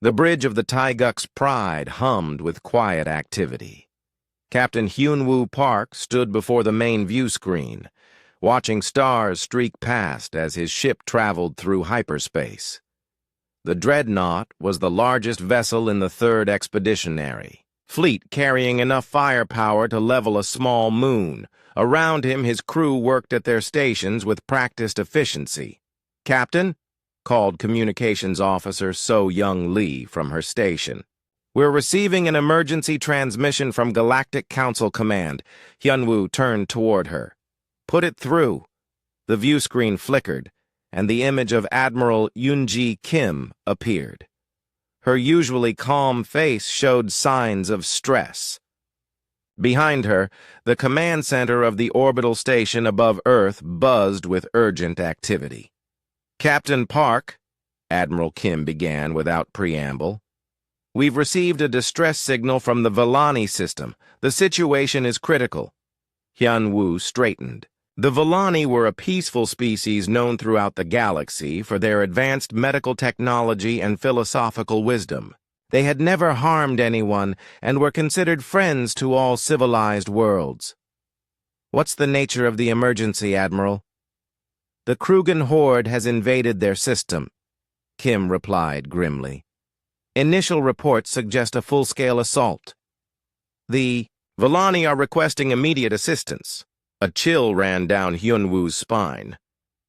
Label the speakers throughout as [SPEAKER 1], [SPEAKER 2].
[SPEAKER 1] The bridge of the Taiguk's Pride hummed with quiet activity. Captain Hyunwoo Park stood before the main view screen, watching stars streak past as his ship traveled through hyperspace. The Dreadnought was the largest vessel in the 3rd Expeditionary Fleet, carrying enough firepower to level a small moon. Around him, his crew worked at their stations with practiced efficiency. "Captain," called Communications Officer So Young Lee from her station. "We're receiving an emergency transmission from Galactic Council Command." Hyunwoo turned toward her. "Put it through." The view screen flickered, and the image of Admiral Yoonji Kim appeared. Her usually calm face showed signs of stress. Behind her, the command center of the orbital station above Earth buzzed with urgent activity. "Captain Park," Admiral Kim began without preamble, "we've received a distress signal from the Villani system. The situation is critical." Hyunwoo straightened. The Villani were a peaceful species known throughout the galaxy for their advanced medical technology and philosophical wisdom. They had never harmed anyone and were considered friends to all civilized worlds. "What's the nature of the emergency, Admiral?" "The Krugen horde has invaded their system," Kim replied grimly. "Initial reports suggest a full-scale assault. The Villani are requesting immediate assistance." A chill ran down Hyunwoo's spine.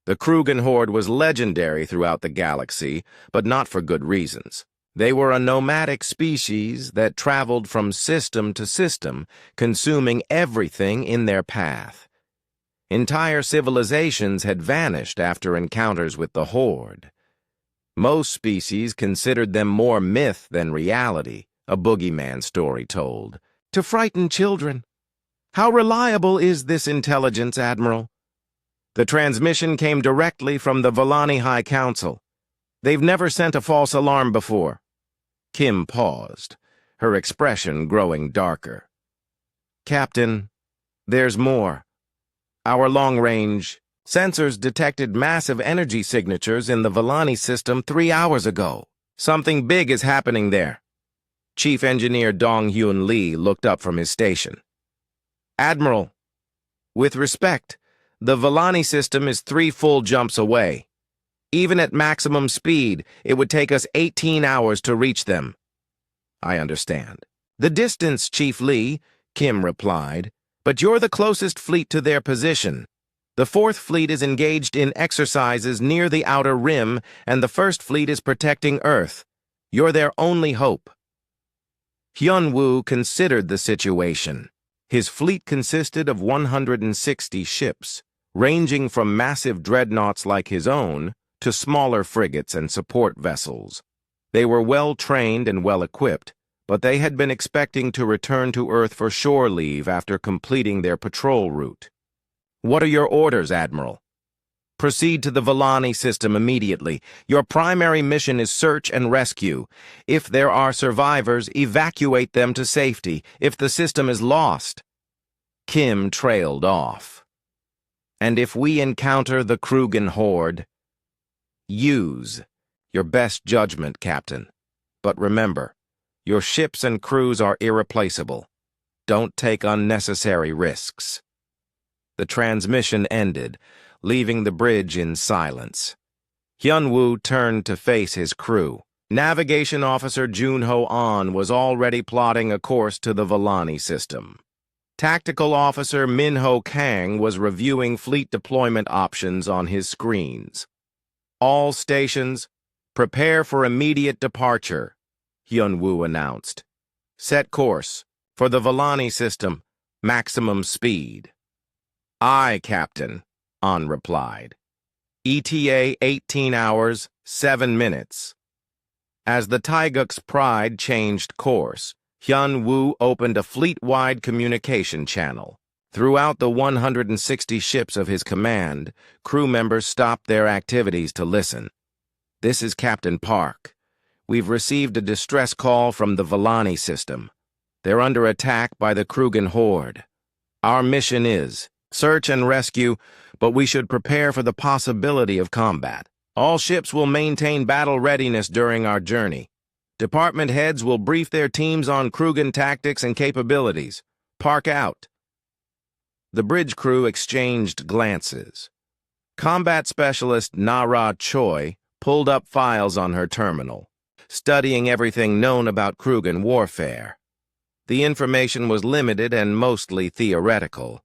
[SPEAKER 1] The Krugen horde was legendary throughout the galaxy, but not for good reasons. They were a nomadic species that traveled from system to system, consuming everything in their path. Entire civilizations had vanished after encounters with the horde. Most species considered them more myth than reality, a boogeyman story told. "To frighten children." "How reliable is this intelligence, Admiral?" "The transmission came directly from the Villani High Council. They've never sent a false alarm before." Kim paused, her expression growing darker. "Captain, there's more. Our long-range sensors detected massive energy signatures in the Villani system 3 hours ago. Something big is happening there." Chief Engineer Dong-Hyun Lee looked up from his station. "Admiral, with respect, the Villani system is 3 full jumps away. Even at maximum speed, it would take us 18 hours to reach them." "I understand." "The distance, Chief Lee," Kim replied, "but you're the closest fleet to their position. The 4th Fleet is engaged in exercises near the Outer Rim, and the 1st Fleet is protecting Earth. You're their only hope." Hyunwoo considered the situation. His fleet consisted of 160 ships, ranging from massive dreadnoughts like his own to smaller frigates and support vessels. They were well-trained and well-equipped, but they had been expecting to return to Earth for shore leave after completing their patrol route. "What are your orders, Admiral?" "Proceed to the Villani system immediately. Your primary mission is search and rescue. If there are survivors, evacuate them to safety. If the system is lost..." Kim trailed off. "And if we encounter the Krugen horde..." "Use your best judgment, Captain. But remember, your ships and crews are irreplaceable. Don't take unnecessary risks." The transmission ended, leaving the bridge in silence. Hyunwoo turned to face his crew. Navigation Officer Junho An was already plotting a course to the Villani system. Tactical Officer Minho Kang was reviewing fleet deployment options on his screens. "All stations, prepare for immediate departure," Hyunwoo announced. "Set course for the Villani system, maximum speed." "Aye, Captain," An replied. "ETA 18 hours, 7 minutes. As the Taiguk's Pride changed course, Hyunwoo opened a fleet-wide communication channel. Throughout the 160 ships of his command, crew members stopped their activities to listen. "This is Captain Park. We've received a distress call from the Villani system. They're under attack by the Krugen horde. Our mission is search and rescue, but we should prepare for the possibility of combat. All ships will maintain battle readiness during our journey. Department heads will brief their teams on Krugan tactics and capabilities. Park out. The bridge crew exchanged glances. Combat specialist Nara Choi pulled up files on her terminal, studying everything known about Krugan warfare. The information was limited and mostly theoretical.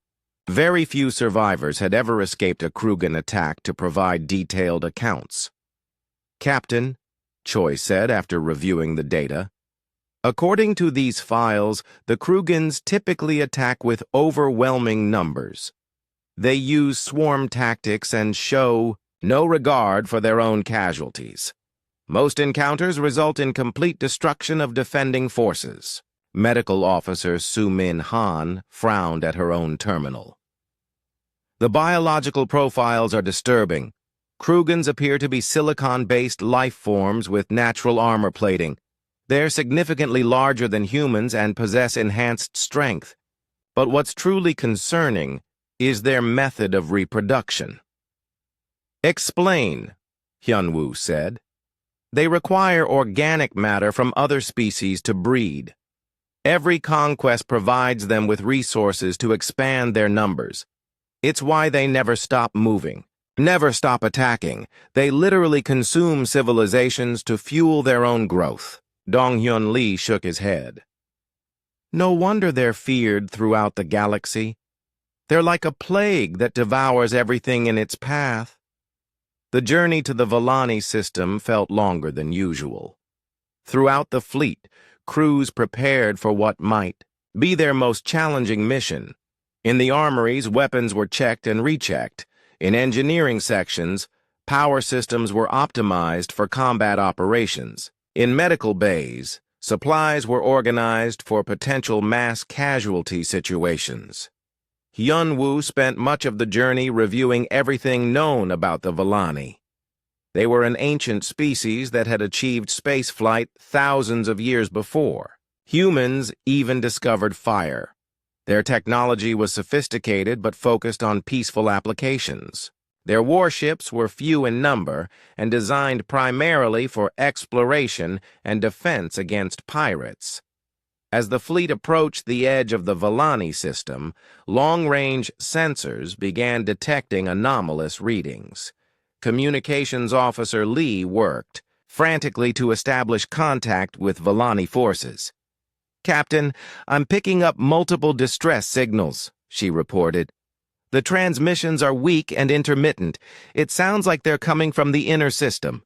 [SPEAKER 1] Very few survivors had ever escaped a Krugan attack to provide detailed accounts. "Captain," Choi said after reviewing the data, "according to these files, the Krugans typically attack with overwhelming numbers. They use swarm tactics and show no regard for their own casualties. Most encounters result in complete destruction of defending forces." Medical officer Su-Min Han frowned at her own terminal. "The biological profiles are disturbing. Krugans appear to be silicon-based life forms with natural armor plating. They're significantly larger than humans and possess enhanced strength. But what's truly concerning is their method of reproduction." "Explain," Hyunwoo said. "They require organic matter from other species to breed. Every conquest provides them with resources to expand their numbers. It's why they never stop moving, never stop attacking. They literally consume civilizations to fuel their own growth." Dong-hyun Lee shook his head. "No wonder they're feared throughout the galaxy. They're like a plague that devours everything in its path." The journey to the Volani system felt longer than usual. Throughout the fleet, crews prepared for what might be their most challenging mission. In the armories, weapons were checked and rechecked. In engineering sections, power systems were optimized for combat operations. In medical bays, supplies were organized for potential mass casualty situations. Hyunwoo spent much of the journey reviewing everything known about the Volani. They were an ancient species that had achieved spaceflight thousands of years before. Humans even discovered fire. Their technology was sophisticated but focused on peaceful applications. Their warships were few in number and designed primarily for exploration and defense against pirates. As the fleet approached the edge of the Volani system, long-range sensors began detecting anomalous readings. Communications Officer Lee worked frantically to establish contact with Volani forces. "Captain, I'm picking up multiple distress signals," she reported. "The transmissions are weak and intermittent. It sounds like they're coming from the inner system."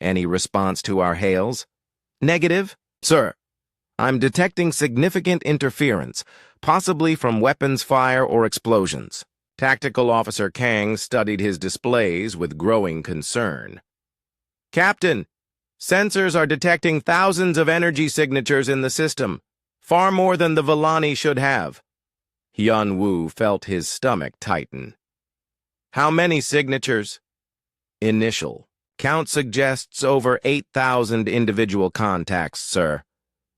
[SPEAKER 1] "Any response to our hails?" "Negative, sir. I'm detecting significant interference, possibly from weapons fire or explosions." Tactical Officer Kang studied his displays with growing concern. "Captain, sensors are detecting thousands of energy signatures in the system, far more than the Volani should have." Hyunwoo felt his stomach tighten. "How many signatures?" "Initial. Count suggests over 8,000 individual contacts, sir.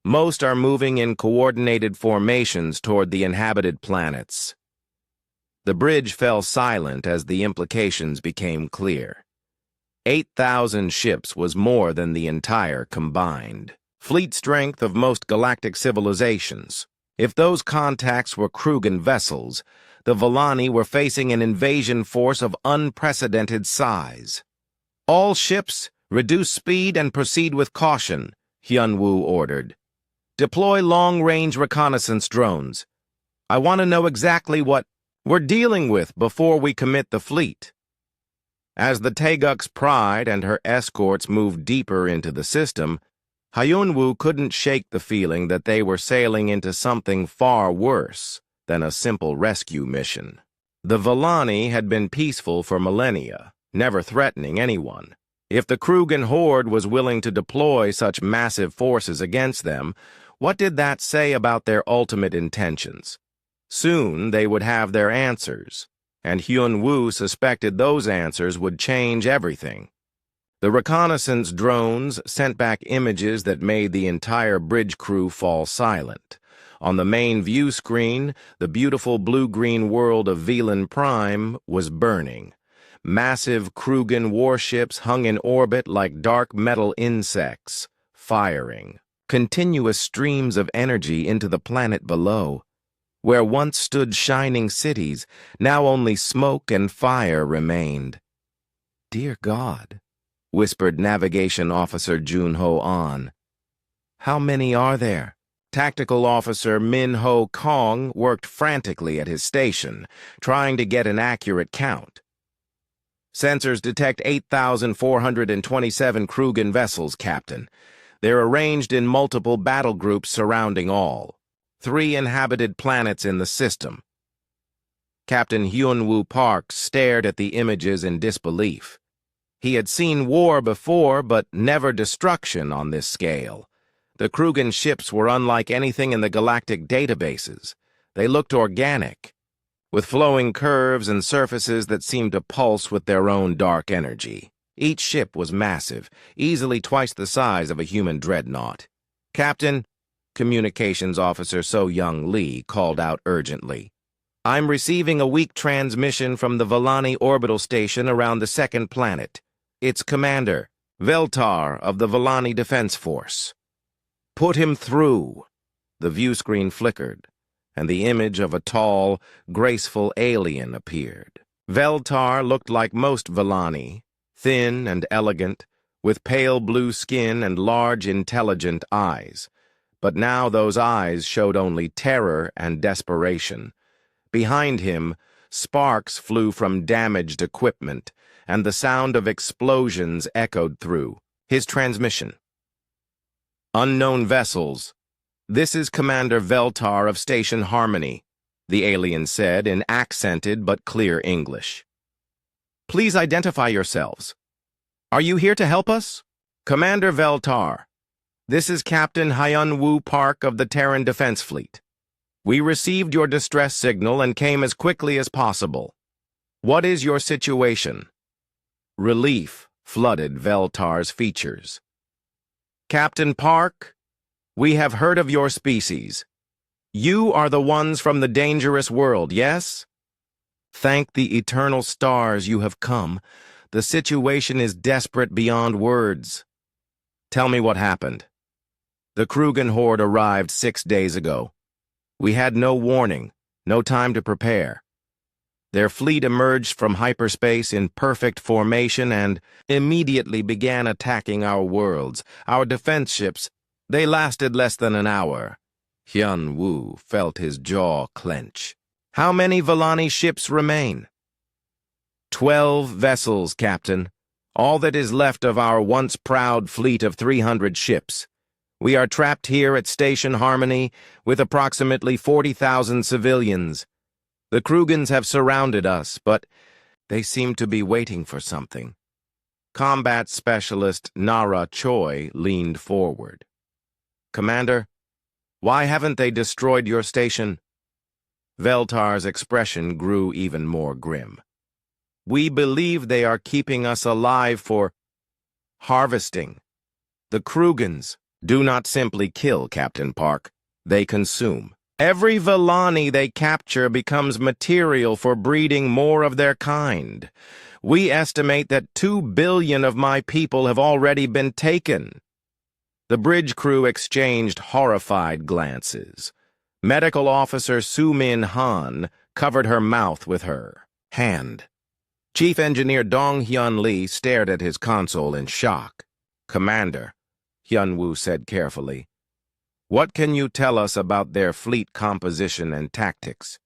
[SPEAKER 1] Most are moving in coordinated formations toward the inhabited planets." The bridge fell silent as the implications became clear. 8,000 ships was more than the entire combined fleet strength of most galactic civilizations. If those contacts were Krugan vessels, the Volani were facing an invasion force of unprecedented size. "All ships, reduce speed and proceed with caution," Hyunwoo ordered. "Deploy long-range reconnaissance drones. I want to know exactly what we're dealing with before we commit the fleet." As the Taeguk's Pride and her escorts moved deeper into the system, Hyunwoo couldn't shake the feeling that they were sailing into something far worse than a simple rescue mission. The Volani had been peaceful for millennia, never threatening anyone. If the Krugan horde was willing to deploy such massive forces against them, what did that say about their ultimate intentions? Soon they would have their answers, and Hyunwoo suspected those answers would change everything. The reconnaissance drones sent back images that made the entire bridge crew fall silent. On the main view screen, the beautiful blue-green world of Velan Prime was burning. Massive Krugan warships hung in orbit like dark metal insects, firing, continuous streams of energy into the planet below. Where once stood shining cities, now only smoke and fire remained. "Dear God," whispered Navigation Officer Junho An. "How many are there?" Tactical Officer Min-Ho Kong worked frantically at his station, trying to get an accurate count. "Sensors detect 8,427 Krugen vessels, Captain. They're arranged in multiple battle groups surrounding all. 3 inhabited planets in the system." Captain Hyun-Woo Park stared at the images in disbelief. He had seen war before, but never destruction on this scale. The Krugen ships were unlike anything in the galactic databases. They looked organic, with flowing curves and surfaces that seemed to pulse with their own dark energy. Each ship was massive, easily twice the size of a human dreadnought. "Captain," Communications Officer So-Young Lee called out urgently, "I'm receiving a weak transmission from the Vellani orbital station around the second planet. It's Commander Veltar of the Vellani Defense Force." "Put him through." The view screen flickered, and the image of a tall, graceful alien appeared. Veltar looked like most Vellani, thin and elegant, with pale blue skin and large, intelligent eyes. But now those eyes showed only terror and desperation. Behind him, sparks flew from damaged equipment, and the sound of explosions echoed through his transmission. "Unknown vessels. This is Commander Veltar of Station Harmony," the alien said in accented but clear English. "Please identify yourselves. Are you here to help us?" "Commander Veltar, this is Captain Hyun-Woo Park of the Terran Defense Fleet. We received your distress signal and came as quickly as possible. What is your situation?" Relief flooded Veltar's features. "Captain Park, we have heard of your species. You are the ones from the dangerous world, yes? Thank the eternal stars you have come. The situation is desperate beyond words. Tell me what happened." "The Krugen horde arrived 6 days ago. We had no warning, no time to prepare. Their fleet emerged from hyperspace in perfect formation and immediately began attacking our worlds, our defense ships. They lasted less than an hour." Hyun-Woo felt his jaw clench. "How many Vellani ships remain?" 12 vessels, Captain. All that is left of our once proud fleet of 300 ships. We are trapped here at Station Harmony with approximately 40,000 civilians. The Krugens have surrounded us, but they seem to be waiting for something. Combat Specialist Nara Choi leaned forward. "Commander, why haven't they destroyed your station?" Veltar's expression grew even more grim. "We believe they are keeping us alive for harvesting. The Krugens do not simply kill, Captain Park. They consume. Every Vellani they capture becomes material for breeding more of their kind. We estimate that 2 billion of my people have already been taken." The bridge crew exchanged horrified glances. Medical Officer Su-Min Han covered her mouth with her hand. Chief Engineer Dong-Hyun Lee stared at his console in shock. "Commander," Hyun-Woo said carefully, "what can you tell us about their fleet composition and tactics?"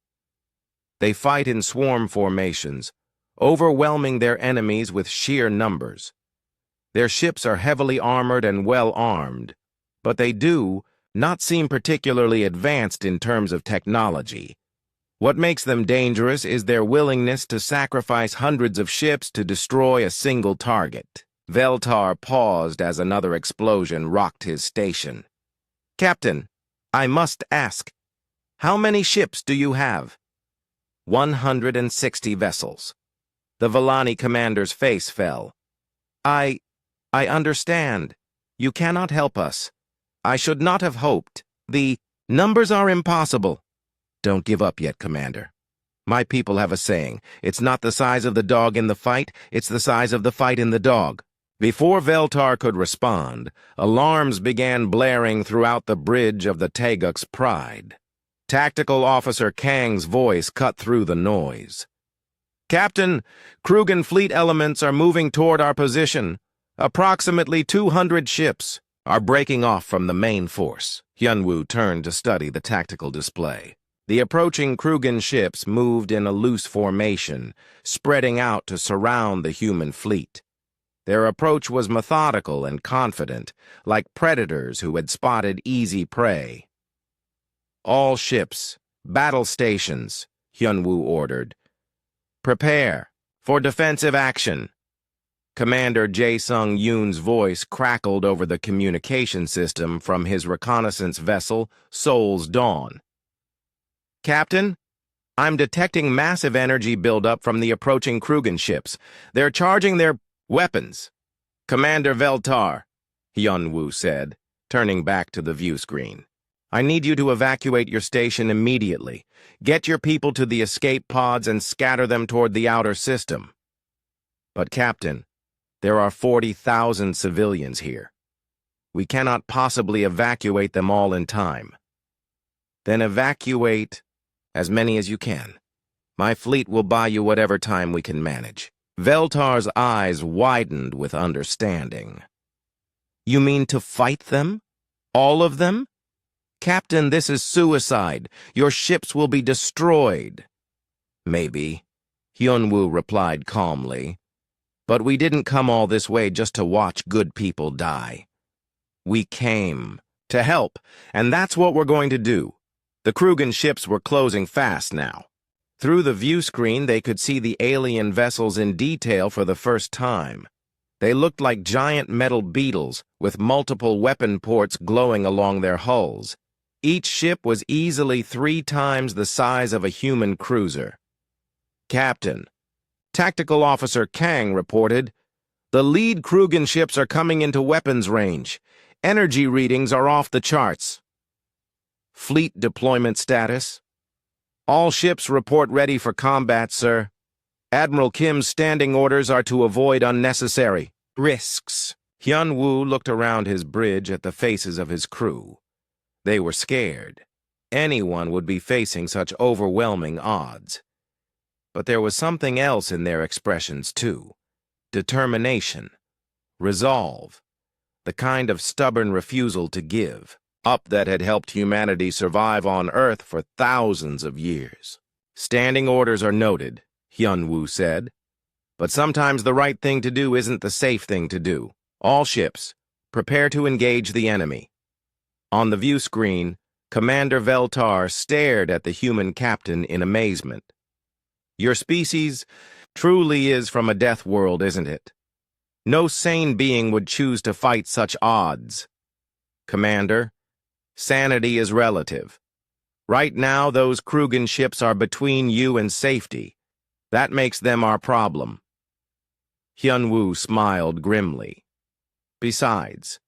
[SPEAKER 1] "They fight in swarm formations, overwhelming their enemies with sheer numbers. Their ships are heavily armored and well armed, but they do not seem particularly advanced in terms of technology. What makes them dangerous is their willingness to sacrifice hundreds of ships to destroy a single target." Veltar paused as another explosion rocked his station. "Captain, I must ask, how many ships do you have?" 160 vessels. The Vellani commander's face fell. I understand. You cannot help us. I should not have hoped. The numbers are impossible." "Don't give up yet, Commander. My people have a saying. It's not the size of the dog in the fight, it's the size of the fight in the dog. Before Veltar could respond, alarms began blaring throughout the bridge of the Taguk's Pride. Tactical Officer Kang's voice cut through the noise. "Captain, Krugan fleet elements are moving toward our position. Approximately 200 ships are breaking off from the main force." Hyunwoo turned to study the tactical display. The approaching Krugan ships moved in a loose formation, spreading out to surround the human fleet. Their approach was methodical and confident, like predators who had spotted easy prey. "All ships, battle stations," Hyunwoo ordered. "Prepare for defensive action." Commander Jae-sung Yoon's voice crackled over the communication system from his reconnaissance vessel, Seoul's Dawn. "Captain, I'm detecting massive energy buildup from the approaching Krugan ships. They're charging their weapons." "Commander Veltar," Hyunwoo said, turning back to the view screen. "I need you to evacuate your station immediately. Get your people to the escape pods and scatter them toward the outer system." "But Captain, there are 40,000 civilians here. We cannot possibly evacuate them all in time." "Then evacuate as many as you can. My fleet will buy you whatever time we can manage." Veltar's eyes widened with understanding. "You mean to fight them? All of them? Captain, this is suicide. Your ships will be destroyed." "Maybe," Hyunwoo replied calmly. "But we didn't come all this way just to watch good people die. We came to help, and that's what we're going to do." The Krugan ships were closing fast now. Through the view screen, they could see the alien vessels in detail for the first time. They looked like giant metal beetles with multiple weapon ports glowing along their hulls. Each ship was easily 3 times the size of a human cruiser. "Captain," Tactical Officer Kang reported, "the lead Krugan ships are coming into weapons range. Energy readings are off the charts." "Fleet deployment status?" "All ships report ready for combat, sir. Admiral Kim's standing orders are to avoid unnecessary risks." Hyunwoo looked around his bridge at the faces of his crew. They were scared. Anyone would be facing such overwhelming odds. But there was something else in their expressions, too. Determination. Resolve. The kind of stubborn refusal to give up that had helped humanity survive on Earth for thousands of years. "Standing orders are noted," Hyunwoo said. "But sometimes the right thing to do isn't the safe thing to do. All ships, prepare to engage the enemy." On the view screen, Commander Veltar stared at the human captain in amazement. "Your species truly is from a death world, isn't it? No sane being would choose to fight such odds. Commander, sanity is relative. Right now, those Krugan ships are between you and safety. That makes them our problem." Hyunwoo smiled grimly. "Besides,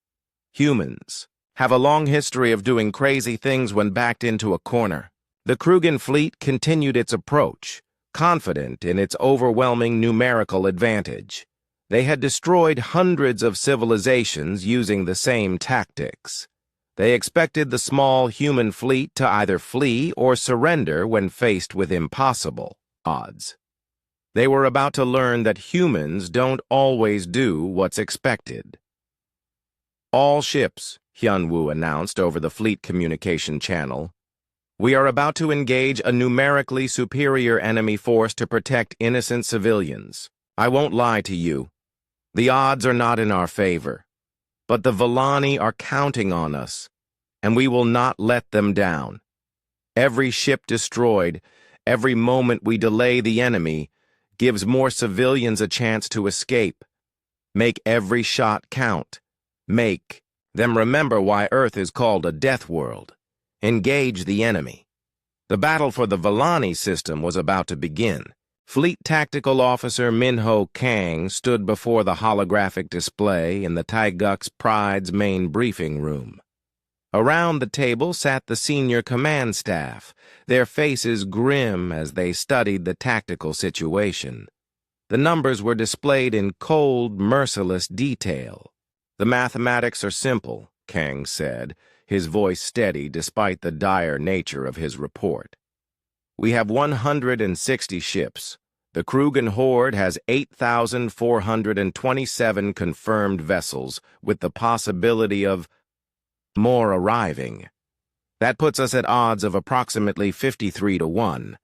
[SPEAKER 1] humans have a long history of doing crazy things when backed into a corner." The Krugan fleet continued its approach, confident in its overwhelming numerical advantage. They had destroyed hundreds of civilizations using the same tactics. They expected the small human fleet to either flee or surrender when faced with impossible odds. They were about to learn that humans don't always do what's expected. "All ships," Hyunwoo announced over the fleet communication channel, "we are about to engage a numerically superior enemy force to protect innocent civilians. I won't lie to you. The odds are not in our favor. But the Villani are counting on us, and we will not let them down. Every ship destroyed, every moment we delay the enemy, gives more civilians a chance to escape. Make every shot count. Make them remember why Earth is called a death world. Engage the enemy." The battle for the Villani system was about to begin. Fleet Tactical Officer Minho Kang stood before the holographic display in the Taeguk's Pride's main briefing room. Around the table sat the senior command staff, their faces grim as they studied the tactical situation. The numbers were displayed in cold, merciless detail. "The mathematics are simple," Kang said, his voice steady despite the dire nature of his report. "We have 160 ships. The Krugen Horde has 8,427 confirmed vessels, with the possibility of more arriving. That puts us at odds of approximately 53-1.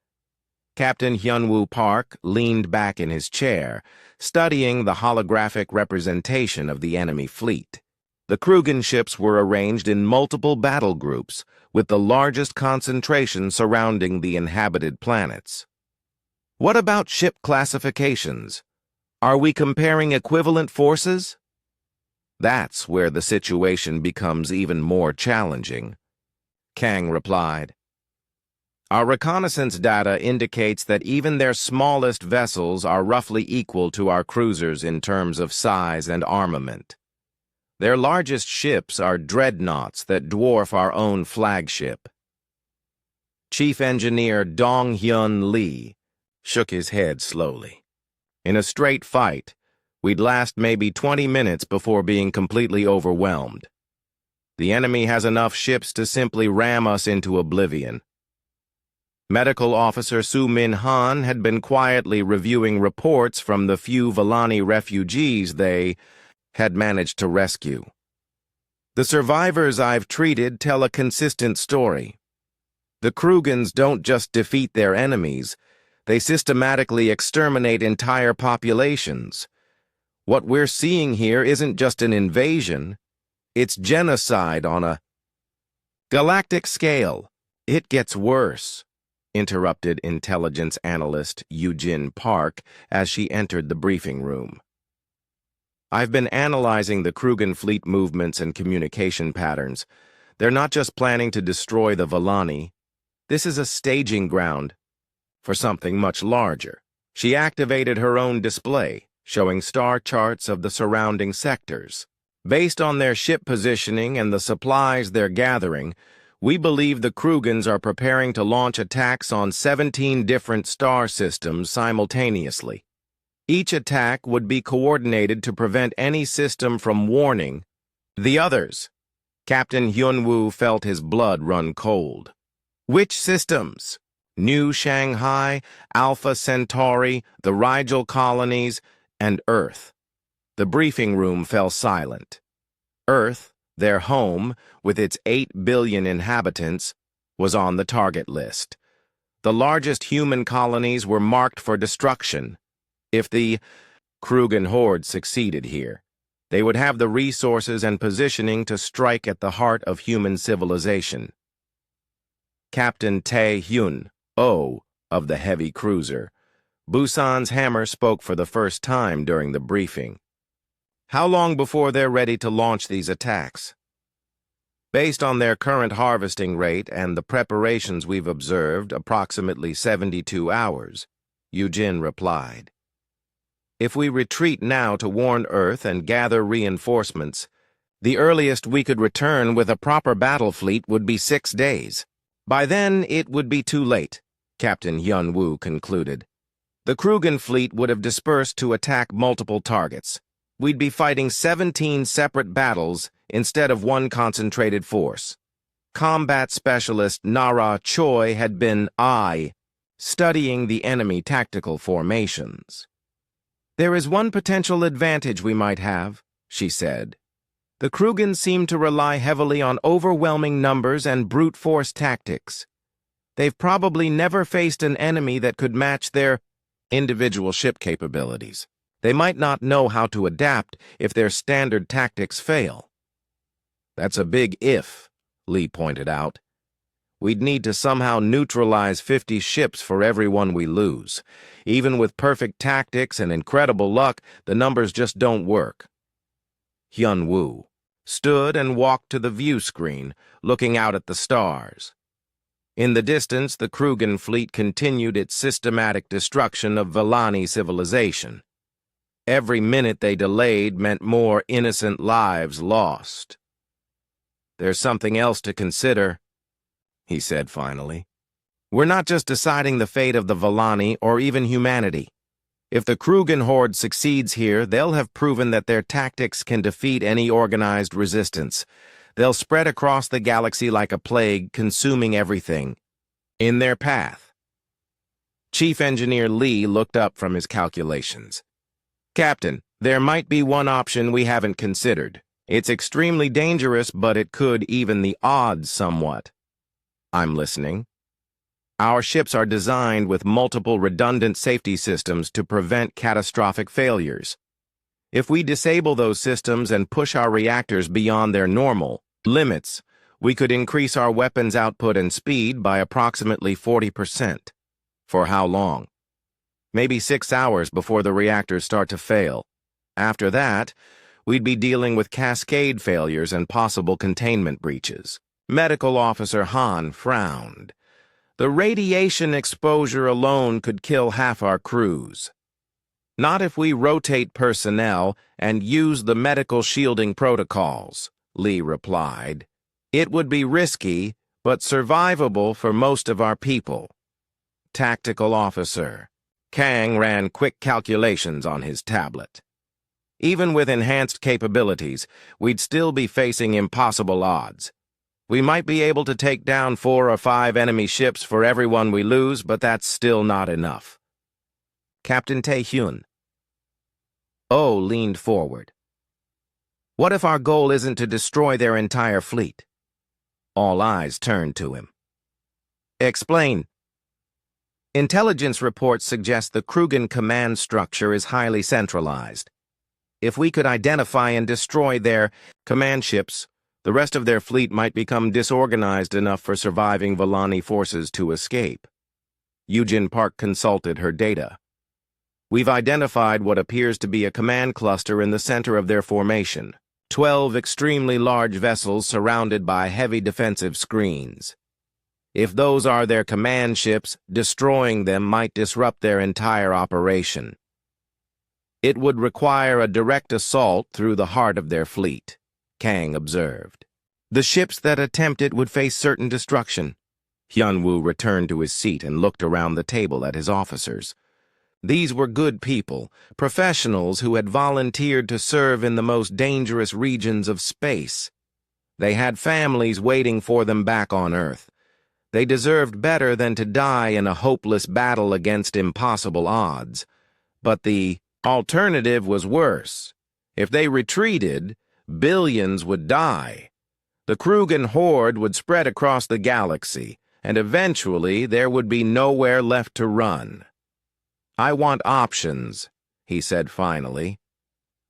[SPEAKER 1] Captain Hyunwoo Park leaned back in his chair, studying the holographic representation of the enemy fleet. The Krugen ships were arranged in multiple battle groups, with the largest concentration surrounding the inhabited planets. What about ship classifications? Are we comparing equivalent forces? That's where the situation becomes even more challenging," Kang replied. "Our reconnaissance data indicates that even their smallest vessels are roughly equal to our cruisers in terms of size and armament. Their largest ships are dreadnoughts that dwarf our own flagship." Chief Engineer Dong-hyun Lee shook his head slowly. "In a straight fight, we'd last maybe 20 minutes before being completely overwhelmed. The enemy has enough ships to simply ram us into oblivion." Medical Officer Soo-min Han had been quietly reviewing reports from the few Volani refugees they had managed to rescue. "The survivors I've treated tell a consistent story. The Krugens don't just defeat their enemies, they systematically exterminate entire populations. What we're seeing here isn't just an invasion, it's genocide on a galactic scale. It gets worse," interrupted intelligence analyst Eugene Park as she entered the briefing room. "I've been analyzing the Krugen fleet movements and communication patterns. They're not just planning to destroy the Volani. This is a staging ground for something much larger." She activated her own display, showing star charts of the surrounding sectors. "Based on their ship positioning and the supplies they're gathering, we believe the Krugens are preparing to launch attacks on 17 different star systems simultaneously. Each attack would be coordinated to prevent any system from warning the others." Captain Hyunwoo felt his blood run cold. "Which systems? New Shanghai, Alpha Centauri, the Rigel colonies, and Earth." The briefing room fell silent. Earth, their home, with its 8 billion inhabitants, was on the target list. The largest human colonies were marked for destruction. If the Krugen Horde succeeded here, they would have the resources and positioning to strike at the heart of human civilization. Captain Tae-hyun Oh of the heavy cruiser, Busan's hammer, spoke for the first time during the briefing. "How long before they're ready to launch these attacks?" "Based on their current harvesting rate and the preparations we've observed, approximately 72 hours, Eugene replied. "If we retreat now to warn Earth and gather reinforcements, the earliest we could return with a proper battle fleet would be 6 days. By then, it would be too late," Captain Hyunwoo concluded. "The Krugen fleet would have dispersed to attack multiple targets. We'd be fighting 17 separate battles instead of one concentrated force." Combat specialist Nara Choi had been studying the enemy tactical formations. "There is one potential advantage we might have," she said. "The Krugen seem to rely heavily on overwhelming numbers and brute force tactics. They've probably never faced an enemy that could match their individual ship capabilities. They might not know how to adapt if their standard tactics fail." "That's a big if," Lee pointed out. "We'd need to somehow neutralize 50 ships for every one we lose. Even with perfect tactics and incredible luck, the numbers just don't work." Hyunwoo stood and walked to the view screen, looking out at the stars. In the distance, the Krugen fleet continued its systematic destruction of Volani civilization. Every minute they delayed meant more innocent lives lost. "There's something else to consider," he said finally. "We're not just deciding the fate of the Volani or even humanity. If the Krugen Horde succeeds here, they'll have proven that their tactics can defeat any organized resistance. They'll spread across the galaxy like a plague, consuming everything in their path. Chief Engineer Lee looked up from his calculations. Captain, there might be one option we haven't considered. It's extremely dangerous, but it could even the odds somewhat. I'm listening. Our ships are designed with multiple redundant safety systems to prevent catastrophic failures. If we disable those systems and push our reactors beyond their normal limits, we could increase our weapons output and speed by approximately 40%. For how long? Maybe 6 hours before the reactors start to fail. After that, we'd be dealing with cascade failures and possible containment breaches. Medical Officer Han frowned. The radiation exposure alone could kill half our crews. Not if we rotate personnel and use the medical shielding protocols, Lee replied. It would be risky, but survivable for most of our people. Tactical Officer. Kang ran quick calculations on his tablet. Even with enhanced capabilities, we'd still be facing impossible odds. We might be able to take down 4 or 5 enemy ships for everyone we lose, but that's still not enough. Captain Tae-hyun. Oh leaned forward. What if our goal isn't to destroy their entire fleet? All eyes turned to him. Explain. Intelligence reports suggest the Krugen command structure is highly centralized. If we could identify and destroy their command ships, the rest of their fleet might become disorganized enough for surviving Volani forces to escape. Eugene Park consulted her data. We've identified what appears to be a command cluster in the center of their formation. 12 extremely large vessels surrounded by heavy defensive screens. If those are their command ships, destroying them might disrupt their entire operation. It would require a direct assault through the heart of their fleet, Kang observed. The ships that attempt it would face certain destruction. Hyun-woo returned to his seat and looked around the table at his officers. These were good people, professionals who had volunteered to serve in the most dangerous regions of space. They had families waiting for them back on Earth. They deserved better than to die in a hopeless battle against impossible odds. But the alternative was worse. If they retreated, billions would die. The Krugen Horde would spread across the galaxy, and eventually there would be nowhere left to run. I want options, he said finally.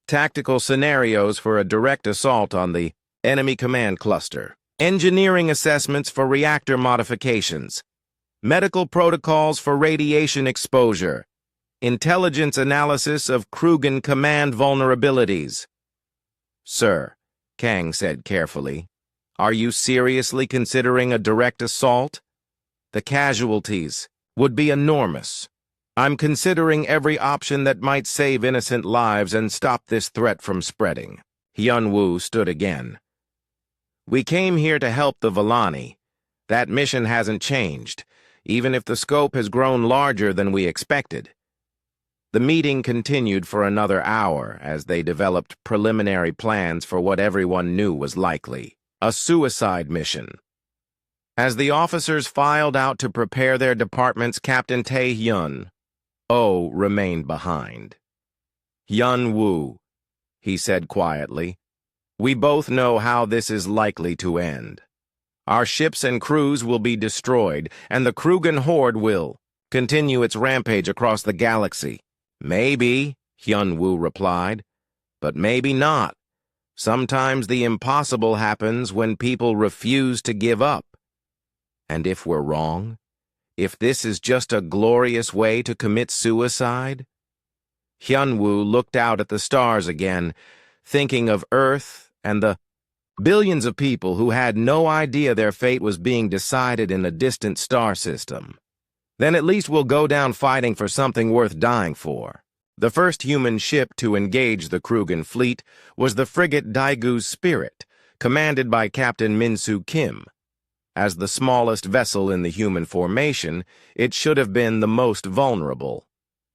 [SPEAKER 1] Tactical scenarios for a direct assault on the enemy command cluster. Engineering assessments for reactor modifications. Medical protocols for radiation exposure. Intelligence analysis of Krugen command vulnerabilities. Sir, Kang said carefully, are you seriously considering a direct assault? The casualties would be enormous. I'm considering every option that might save innocent lives and stop this threat from spreading. Hyun-woo stood again. We came here to help the Volani. That mission hasn't changed, even if the scope has grown larger than we expected. The meeting continued for another hour as they developed preliminary plans for what everyone knew was likely, a suicide mission. As the officers filed out to prepare their departments, Captain Tae-hyun remained behind. Hyun-woo, he said quietly, we both know how this is likely to end. Our ships and crews will be destroyed, and the Krugen Horde will continue its rampage across the galaxy. Maybe, Hyun-woo replied, but maybe not. Sometimes the impossible happens when people refuse to give up. And if we're wrong? If this is just a glorious way to commit suicide? Hyun-woo looked out at the stars again, thinking of Earth and the billions of people who had no idea their fate was being decided in a distant star system. Then at least we'll go down fighting for something worth dying for. The first human ship to engage the Krugen fleet was the frigate Daigu's Spirit, commanded by Captain Min-soo Kim. As the smallest vessel in the human formation, it should have been the most vulnerable.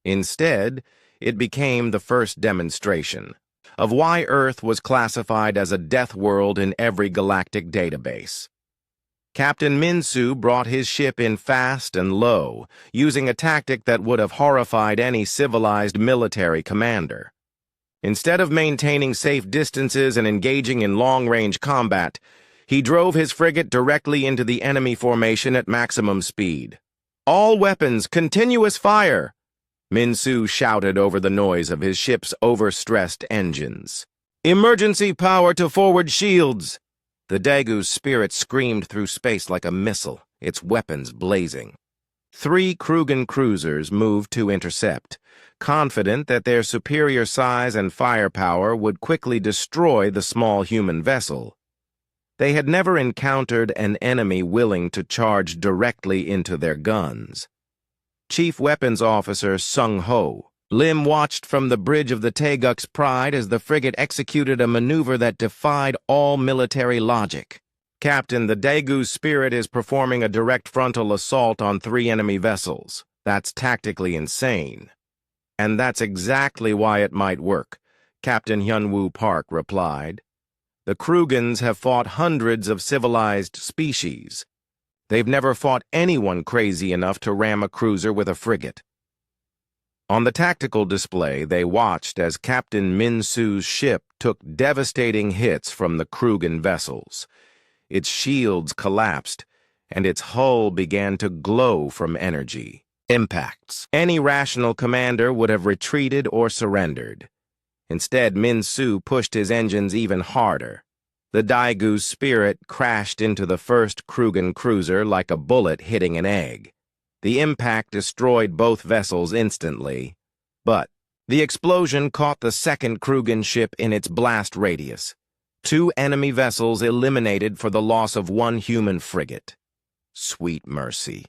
[SPEAKER 1] Instead, it became the first demonstration of why Earth was classified as a death world in every galactic database. Captain Minsu brought his ship in fast and low, using a tactic that would have horrified any civilized military commander. Instead of maintaining safe distances and engaging in long-range combat, he drove his frigate directly into the enemy formation at maximum speed. "All weapons, continuous fire!" Minsu shouted over the noise of his ship's overstressed engines. "Emergency power to forward shields!" The Dagu's spirit screamed through space like a missile, its weapons blazing. 3 Krugan cruisers moved to intercept, confident that their superior size and firepower would quickly destroy the small human vessel. They had never encountered an enemy willing to charge directly into their guns. Chief Weapons Officer Sung Ho Lim watched from the bridge of the Taeguk's Pride as the frigate executed a maneuver that defied all military logic. "Captain, the Dagu's spirit is performing a direct frontal assault on 3 enemy vessels. That's tactically insane." "And that's exactly why it might work," Captain Hyunwoo Park replied. "The Krugans have fought hundreds of civilized species. They've never fought anyone crazy enough to ram a cruiser with a frigate." On the tactical display, they watched as Captain Minsu's ship took devastating hits from the Krugan vessels. Its shields collapsed, and its hull began to glow from energy impacts. Any rational commander would have retreated or surrendered. Instead, Minsu pushed his engines even harder. The Daigu's spirit crashed into the first Krugan cruiser like a bullet hitting an egg. The impact destroyed both vessels instantly, but the explosion caught the second Krugan ship in its blast radius. 2 enemy vessels eliminated for the loss of 1 human frigate. "Sweet mercy,"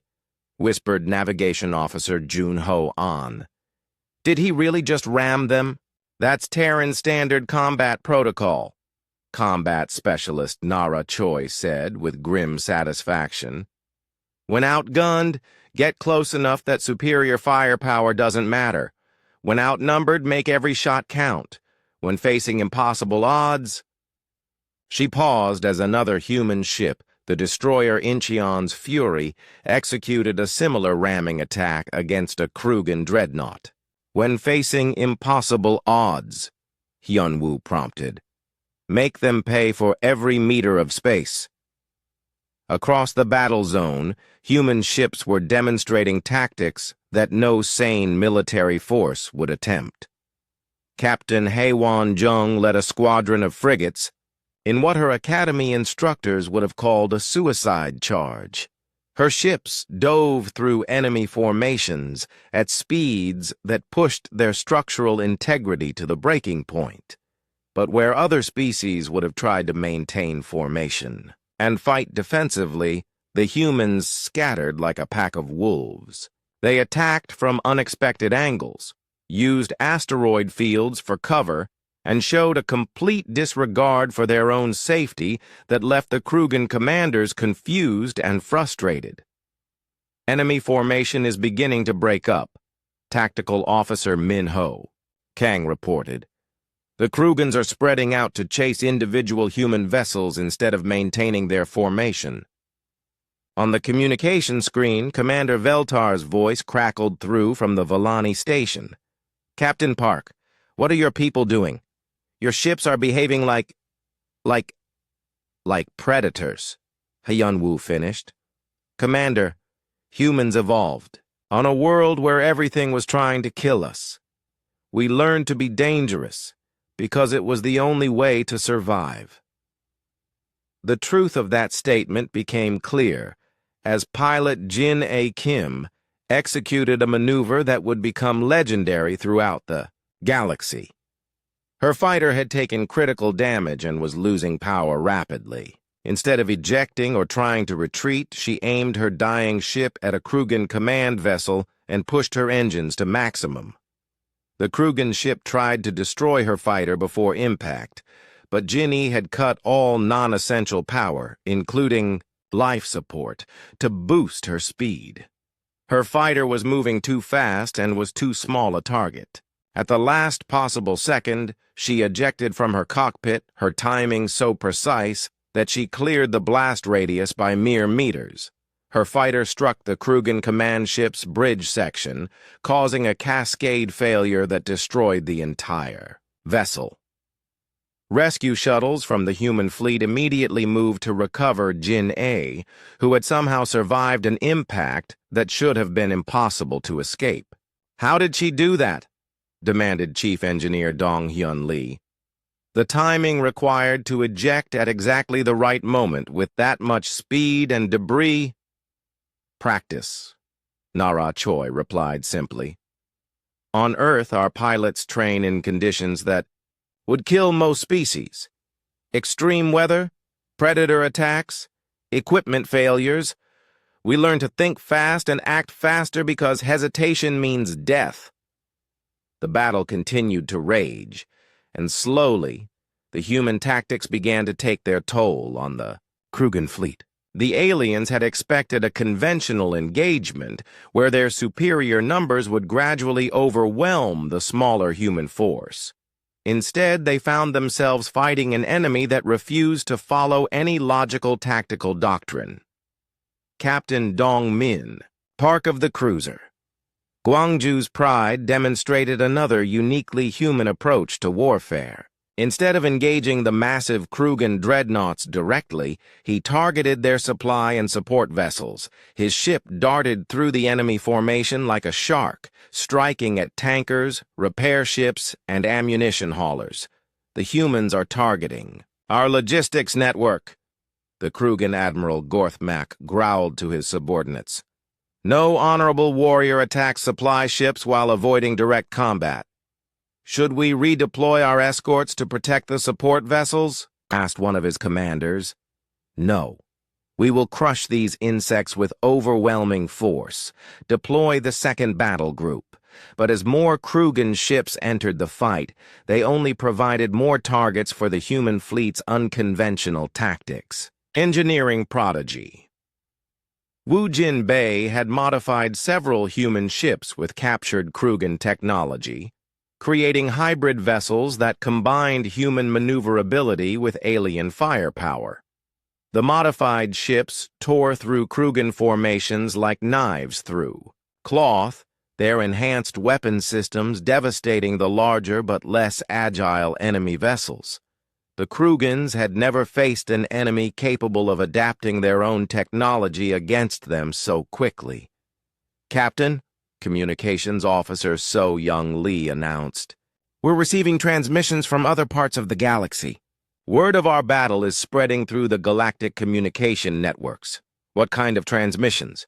[SPEAKER 1] whispered Navigation Officer Jun-Ho An. "Did he really just ram them?" "That's Terran Standard Combat Protocol," Combat Specialist Nara Choi said with grim satisfaction. "When outgunned, get close enough that superior firepower doesn't matter. When outnumbered, make every shot count. When facing impossible odds..." She paused as another human ship, the destroyer Incheon's Fury, executed a similar ramming attack against a Krugan dreadnought. "When facing impossible odds," Hyunwoo prompted. "Make them pay for every meter of space." Across the battle zone, human ships were demonstrating tactics that no sane military force would attempt. Captain Haewon Jung led a squadron of frigates in what her academy instructors would have called a suicide charge. Her ships dove through enemy formations at speeds that pushed their structural integrity to the breaking point, but where other species would have tried to maintain formation and fight defensively, the humans scattered like a pack of wolves. They attacked from unexpected angles, used asteroid fields for cover, and showed a complete disregard for their own safety that left the Krugan commanders confused and frustrated. "Enemy formation is beginning to break up," Tactical Officer Min Ho Kang reported. "The Krugans are spreading out to chase individual human vessels instead of maintaining their formation." On the communication screen, Commander Veltar's voice crackled through from the Volani station. "Captain Park, what are your people doing? Your ships are behaving like predators," Hyunwoo finished. "Commander, humans evolved on a world where everything was trying to kill us. We learned to be dangerous because it was the only way to survive." The truth of that statement became clear as pilot Jin A. Kim executed a maneuver that would become legendary throughout the galaxy. Her fighter had taken critical damage and was losing power rapidly. Instead of ejecting or trying to retreat, she aimed her dying ship at a Krugan command vessel and pushed her engines to maximum. The Krugan ship tried to destroy her fighter before impact, but Jinny had cut all non-essential power, including life support, to boost her speed. Her fighter was moving too fast and was too small a target. At the last possible second, she ejected from her cockpit, her timing so precise that she cleared the blast radius by mere meters. Her fighter struck the Krugen command ship's bridge section, causing a cascade failure that destroyed the entire vessel. Rescue shuttles from the human fleet immediately moved to recover Jin A, who had somehow survived an impact that should have been impossible to escape. "How did she do that?" demanded Chief Engineer Dong Hyun Lee. "The timing required to eject at exactly the right moment with that much speed and debris—" "Practice," Nara Choi replied simply. "On Earth, our pilots train in conditions that would kill most species. Extreme weather, predator attacks, equipment failures. We learn to think fast and act faster because hesitation means death." The battle continued to rage, and slowly, the human tactics began to take their toll on the Krugen fleet. The aliens had expected a conventional engagement where their superior numbers would gradually overwhelm the smaller human force. Instead, they found themselves fighting an enemy that refused to follow any logical tactical doctrine. Captain Dong Min, Park of the Cruiser. Gwangju's pride demonstrated another uniquely human approach to warfare. Instead of engaging the massive Krugen dreadnoughts directly, he targeted their supply and support vessels. His ship darted through the enemy formation like a shark, striking at tankers, repair ships, and ammunition haulers. "The humans are targeting our logistics network," the Krugen Admiral Gorthmak growled to his subordinates. "No honorable warrior attacks supply ships while avoiding direct combat." "Should we redeploy our escorts to protect the support vessels?" asked one of his commanders. "No. We will crush these insects with overwhelming force. Deploy the second battle group." But as more Krugen ships entered the fight, they only provided more targets for the human fleet's unconventional tactics. Engineering prodigy. Wu Jin Bei had modified several human ships with captured Krugen technology, creating hybrid vessels that combined human maneuverability with alien firepower. The modified ships tore through Krugen formations like knives through cloth, their enhanced weapon systems devastating the larger but less agile enemy vessels. The Krugens had never faced an enemy capable of adapting their own technology against them so quickly. "Captain," Communications Officer So Young Lee announced, "we're receiving transmissions from other parts of the galaxy. Word of our battle is spreading through the galactic communication networks." "What kind of transmissions?"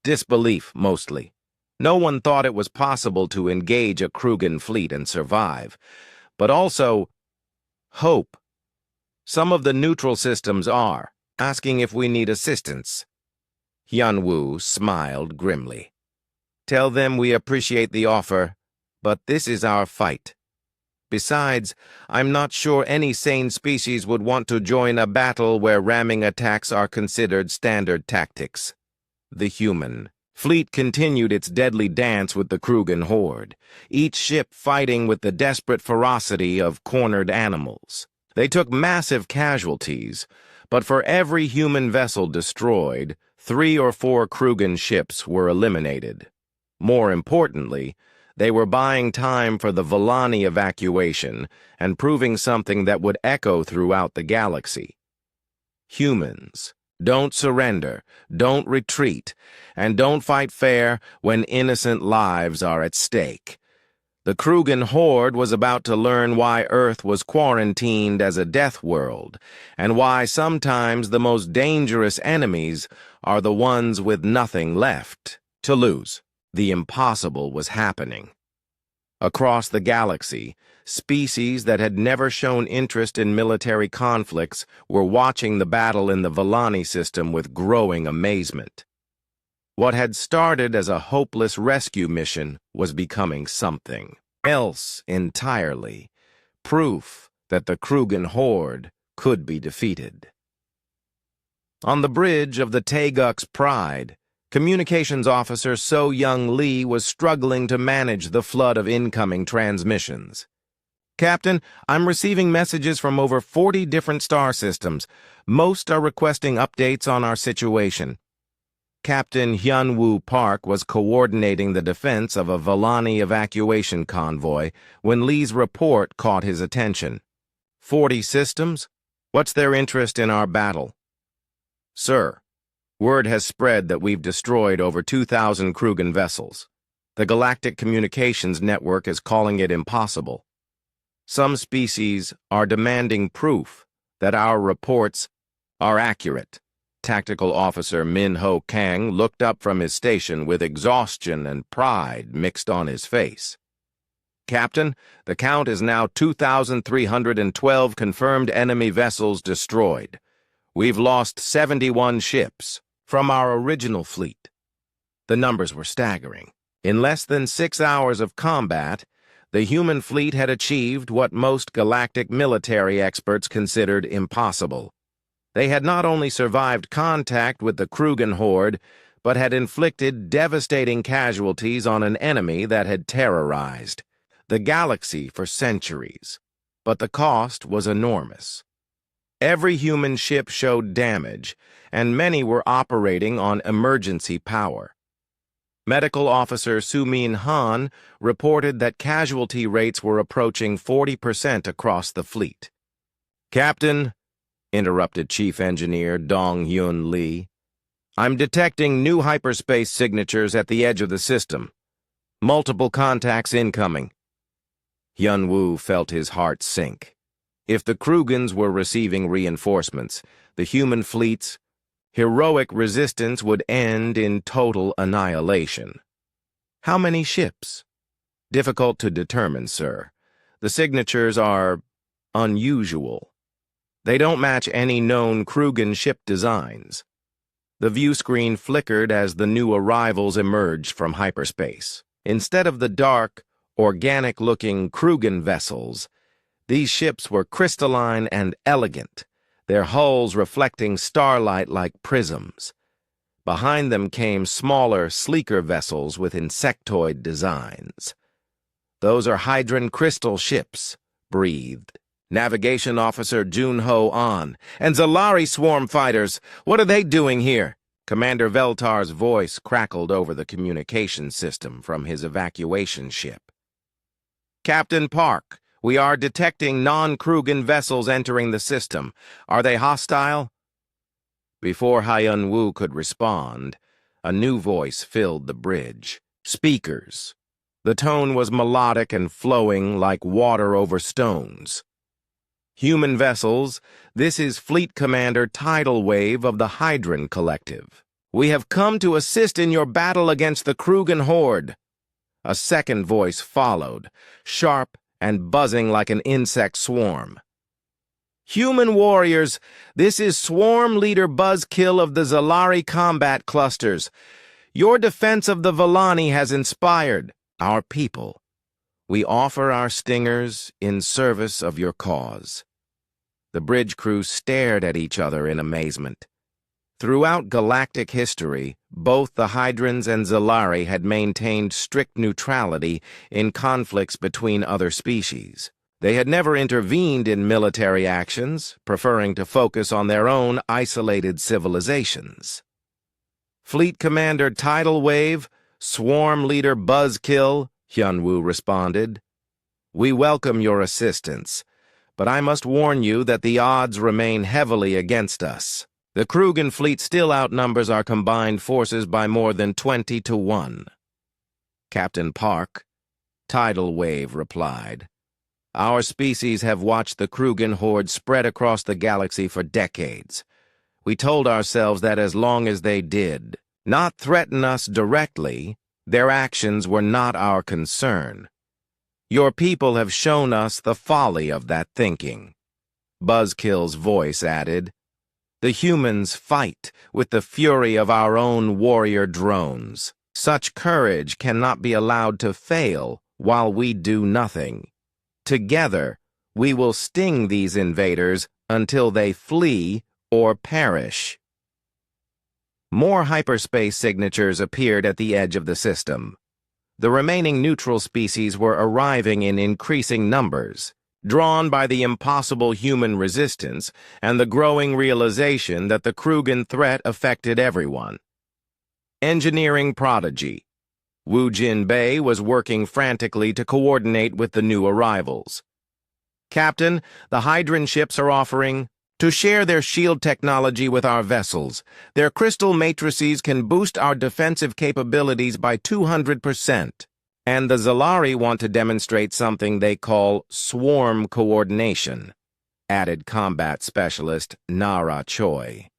[SPEAKER 1] "Disbelief, mostly. No one thought it was possible to engage a Krugen fleet and survive. But also, hope. Some of the neutral systems are asking if we need assistance." Hyunwoo smiled grimly. "Tell them we appreciate the offer, but this is our fight. Besides, I'm not sure any sane species would want to join a battle where ramming attacks are considered standard tactics." The human fleet continued its deadly dance with the Krugen horde, each ship fighting with the desperate ferocity of cornered animals. They took massive casualties, but for every human vessel destroyed, 3 or 4 Krugen ships were eliminated. More importantly, they were buying time for the Volani evacuation and proving something that would echo throughout the galaxy. Humans, don't surrender, don't retreat, and don't fight fair when innocent lives are at stake. The Krugen horde was about to learn why Earth was quarantined as a death world, and why sometimes the most dangerous enemies are the ones with nothing left to lose. The impossible was happening. Across the galaxy, species that had never shown interest in military conflicts were watching the battle in the Volani system with growing amazement. What had started as a hopeless rescue mission was becoming something else entirely, proof that the Krugen horde could be defeated. On the bridge of the Taeguk's Pride, Communications Officer So-Young Lee was struggling to manage the flood of incoming transmissions. Captain, I'm receiving messages from over 40 different star systems. Most are requesting updates on our situation. Captain Hyunwoo Park was coordinating the defense of a Volani evacuation convoy when Lee's report caught his attention. 40 systems? What's their interest in our battle? Sir, word has spread that we've destroyed over 2,000 Krugen vessels. The Galactic Communications Network is calling it impossible. Some species are demanding proof that our reports are accurate. Tactical Officer Min-Ho Kang looked up from his station with exhaustion and pride mixed on his face. Captain, the count is now 2,312 confirmed enemy vessels destroyed. We've lost 71 ships from our original fleet. The numbers were staggering. In less than 6 hours of combat, the human fleet had achieved what most galactic military experts considered impossible. They had not only survived contact with the Krugen horde, but had inflicted devastating casualties on an enemy that had terrorized the galaxy for centuries. But the cost was enormous. Every human ship showed damage, and many were operating on emergency power. Medical Officer Su-Min Han reported that casualty rates were approaching 40% across the fleet. Captain, interrupted Chief Engineer Dong-Hyun Lee, I'm detecting new hyperspace signatures at the edge of the system. Multiple contacts incoming. Hyunwoo felt his heart sink. If the Krugens were receiving reinforcements, the human fleet's heroic resistance would end in total annihilation. How many ships? Difficult to determine, sir. The signatures are unusual. They don't match any known Krugen ship designs. The view screen flickered as the new arrivals emerged from hyperspace. Instead of the dark, organic-looking Krugen vessels, these ships were crystalline and elegant, their hulls reflecting starlight like prisms. Behind them came smaller, sleeker vessels with insectoid designs. Those are Hydran crystal ships, breathed Navigation Officer Junho An. And Zalari swarm fighters, what are they doing here? Commander Veltar's voice crackled over the communication system from his evacuation ship. Captain Park, we are detecting non-Krugen vessels entering the system. Are they hostile? Before Hyunwoo could respond, a new voice filled the bridge. Speakers. The tone was melodic and flowing like water over stones. Human vessels, this is Fleet Commander Tidal Wave of the Hydran Collective. We have come to assist in your battle against the Krugen horde. A second voice followed, sharp and buzzing like an insect swarm. Human warriors, this is Swarm Leader Buzzkill of the Zalari combat clusters. Your defense of the Volani has inspired our people. We offer our stingers in service of your cause. The bridge crew stared at each other in amazement. Throughout galactic history, both the Hydrans and Zalari had maintained strict neutrality in conflicts between other species. They had never intervened in military actions, preferring to focus on their own isolated civilizations. Fleet Commander Tidal Wave, Swarm Leader Buzzkill, Hyunwoo responded. We welcome your assistance, but I must warn you that the odds remain heavily against us. The Krugen fleet still outnumbers our combined forces by more than 20 to 1. Captain Park, Tidal Wave replied. Our species have watched the Krugen horde spread across the galaxy for decades. We told ourselves that as long as they did not threaten us directly, their actions were not our concern. Your people have shown us the folly of that thinking. Buzzkill's voice added. The humans fight with the fury of our own warrior drones. Such courage cannot be allowed to fail while we do nothing. Together, we will sting these invaders until they flee or perish. More hyperspace signatures appeared at the edge of the system. The remaining neutral species were arriving in increasing numbers, drawn by the impossible human resistance and the growing realization that the Krugen threat affected everyone. Engineering prodigy Wu Jinbei was working frantically to coordinate with the new arrivals. "Captain, the Hydran ships are offering to share their shield technology with our vessels. Their crystal matrices can boost our defensive capabilities by 200%. And the Zalari want to demonstrate something they call swarm coordination," added combat specialist Nara Choi.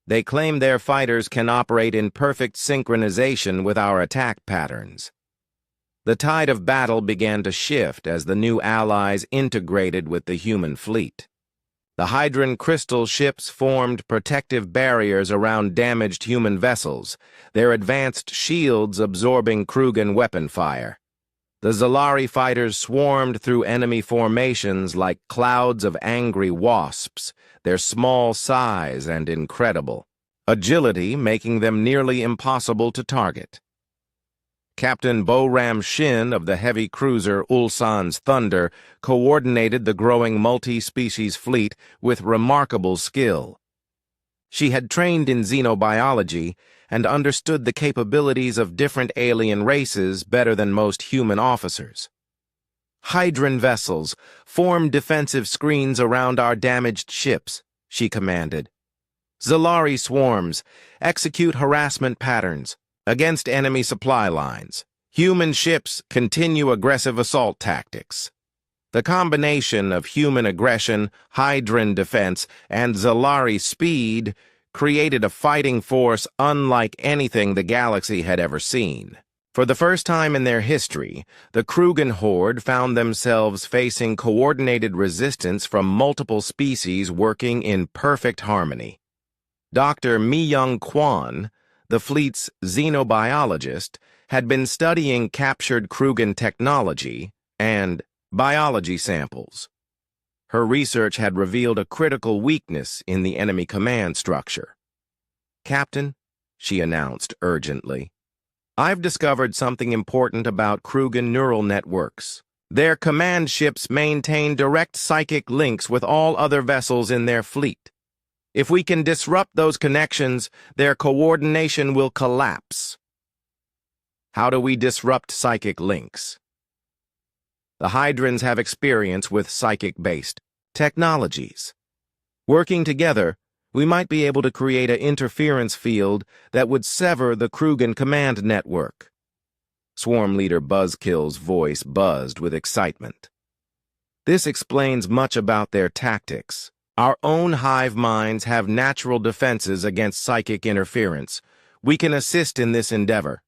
[SPEAKER 1] "They claim their fighters can operate in perfect synchronization with our attack patterns." The tide of battle began to shift as the new allies integrated with the human fleet. The Hydran crystal ships formed protective barriers around damaged human vessels, their advanced shields absorbing Krugen weapon fire. The Zalari fighters swarmed through enemy formations like clouds of angry wasps, their small size and incredible agility making them nearly impossible to target. Captain Bo-Ram Shin of the heavy cruiser Ulsan's Thunder coordinated the growing multi-species fleet with remarkable skill. She had trained in xenobiology and understood the capabilities of different alien races better than most human officers. "Hydran vessels, form defensive screens around our damaged ships," she commanded. "Zalari swarms, execute harassment patterns against enemy supply lines. Human ships continue aggressive assault tactics." The combination of human aggression, Hydran defense, and Zalari speed created a fighting force unlike anything the galaxy had ever seen. For the first time in their history, the Krugen horde found themselves facing coordinated resistance from multiple species working in perfect harmony. Dr. Mi-Young Kwan, the fleet's xenobiologist, had been studying captured Krugen technology and biology samples. Her research had revealed a critical weakness in the enemy command structure. "Captain," she announced urgently, "I've discovered something important about Krugen neural networks. Their command ships maintain direct psychic links with all other vessels in their fleet. If we can disrupt those connections, their coordination will collapse." "How do we disrupt psychic links?" "The Hydrans have experience with psychic-based technologies. Working together, we might be able to create an interference field that would sever the Krugen command network." Swarm Leader Buzzkill's voice buzzed with excitement. "This explains much about their tactics. Our own hive minds have natural defenses against psychic interference. We can assist in this endeavor."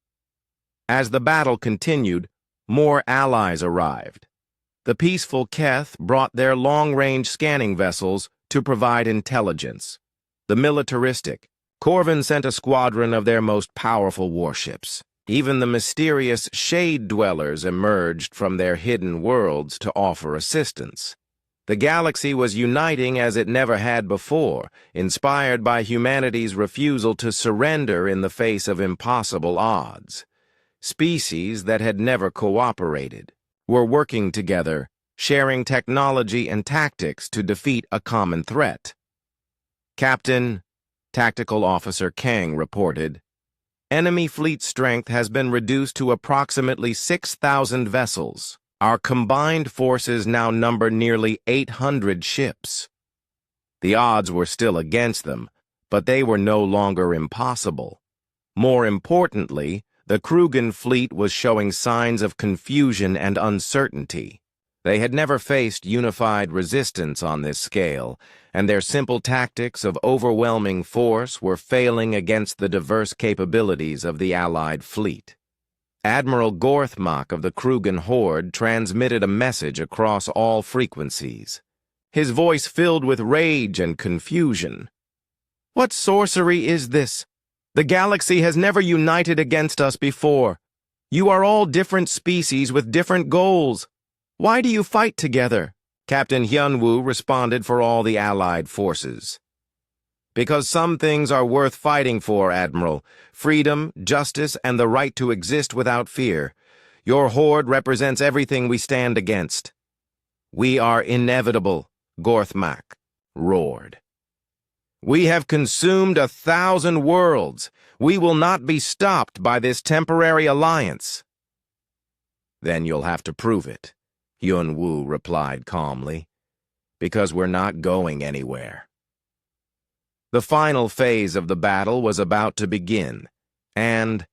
[SPEAKER 1] As the battle continued, more allies arrived. The peaceful Keth brought their long-range scanning vessels to provide intelligence. The militaristic Corvin sent a squadron of their most powerful warships. Even the mysterious Shade Dwellers emerged from their hidden worlds to offer assistance. The galaxy was uniting as it never had before, inspired by humanity's refusal to surrender in the face of impossible odds. Species that had never cooperated were working together, sharing technology and tactics to defeat a common threat. "Captain," Tactical Officer Kang reported, "enemy fleet strength has been reduced to approximately 6,000 vessels. Our combined forces now number nearly 800 ships." The odds were still against them, but they were no longer impossible. More importantly, the Krugen fleet was showing signs of confusion and uncertainty. They had never faced unified resistance on this scale, and their simple tactics of overwhelming force were failing against the diverse capabilities of the Allied fleet. Admiral Gorthmach of the Krugen horde transmitted a message across all frequencies, his voice filled with rage and confusion. "What sorcery is this? The galaxy has never united against us before. You are all different species with different goals. Why do you fight together?" Captain Hyunwoo responded for all the Allied forces. Because some things are worth fighting for, Admiral. Freedom, justice, and the right to exist without fear. Your horde represents everything we stand against. We are inevitable, Gorthmak roared. We have consumed 1,000 worlds. We will not be stopped by this temporary alliance. Then you'll have to prove it, Yun-Woo replied calmly. Because we're not going anywhere. The final phase of the battle was about to begin, and,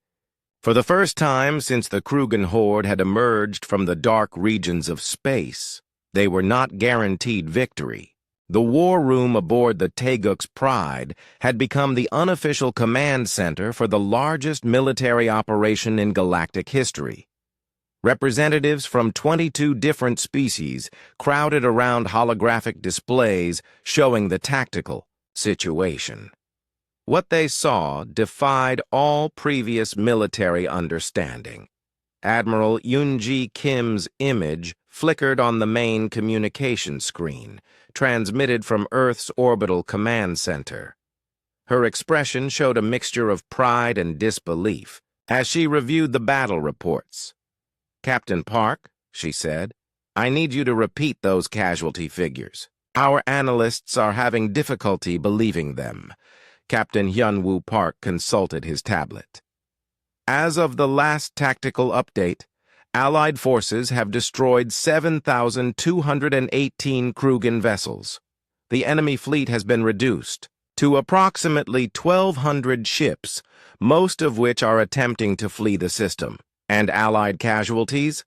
[SPEAKER 1] for the first time since the Krugen horde had emerged from the dark regions of space, they were not guaranteed victory. The war room aboard the Taeguk's Pride had become the unofficial command center for the largest military operation in galactic history. Representatives from 22 different species crowded around holographic displays showing the tactical situation. What they saw defied all previous military understanding. Admiral Yoon-ji Kim's image flickered on the main communication screen, transmitted from Earth's orbital command center. Her expression showed a mixture of pride and disbelief as she reviewed the battle reports. Captain Park, she said, I need you to repeat those casualty figures. Our analysts are having difficulty believing them. Captain Hyun-Woo Park consulted his tablet. As of the last tactical update, Allied forces have destroyed 7,218 Krugen vessels. The enemy fleet has been reduced to approximately 1,200 ships, most of which are attempting to flee the system. And Allied casualties?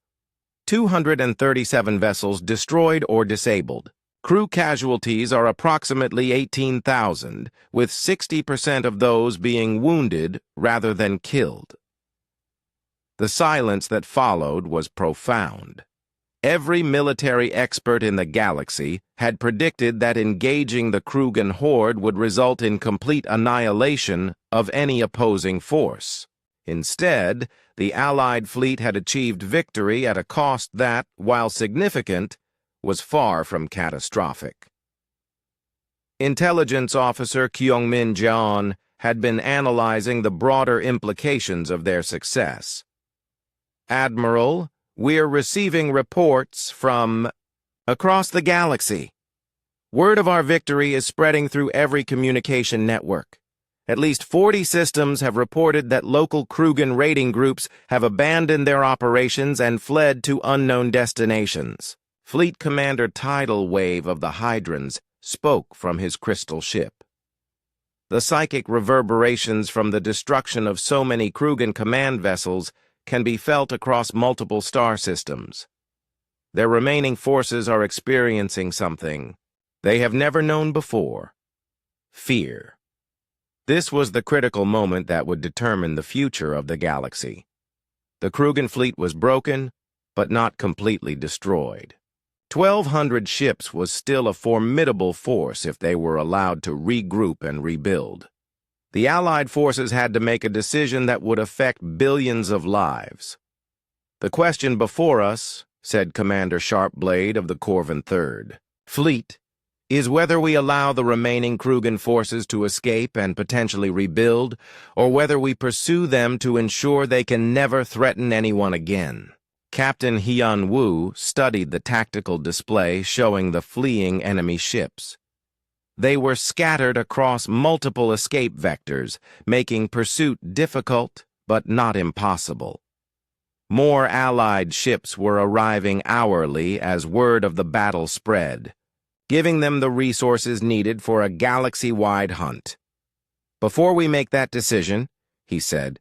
[SPEAKER 1] 237 vessels destroyed or disabled. Crew casualties are approximately 18,000, with 60% of those being wounded rather than killed. The silence that followed was profound. Every military expert in the galaxy had predicted that engaging the Krugen horde would result in complete annihilation of any opposing force. Instead, the Allied fleet had achieved victory at a cost that, while significant, was far from catastrophic. Intelligence Officer Kyung-min Jeon had been analyzing the broader implications of their success. Admiral, we're receiving reports from across the galaxy. Word of our victory is spreading through every communication network. At least 40 systems have reported that local Krugen raiding groups have abandoned their operations and fled to unknown destinations. Fleet Commander Tidal Wave of the Hydrons spoke from his crystal ship. The psychic reverberations from the destruction of so many Krugen command vessels can be felt across multiple star systems. Their remaining forces are experiencing something they have never known before: fear. This was the critical moment that would determine the future of the galaxy. The Krugen fleet was broken, but not completely destroyed. 1,200 ships was still a formidable force if they were allowed to regroup and rebuild. The Allied forces had to make a decision that would affect billions of lives. The question before us, said Commander Sharpblade of the Corvin III Fleet, is whether we allow the remaining Krugen forces to escape and potentially rebuild, or whether we pursue them to ensure they can never threaten anyone again. Captain Hyun-Woo studied the tactical display showing the fleeing enemy ships. They were scattered across multiple escape vectors, making pursuit difficult but not impossible. More Allied ships were arriving hourly as word of the battle spread, giving them the resources needed for a galaxy-wide hunt. Before we make that decision, he said,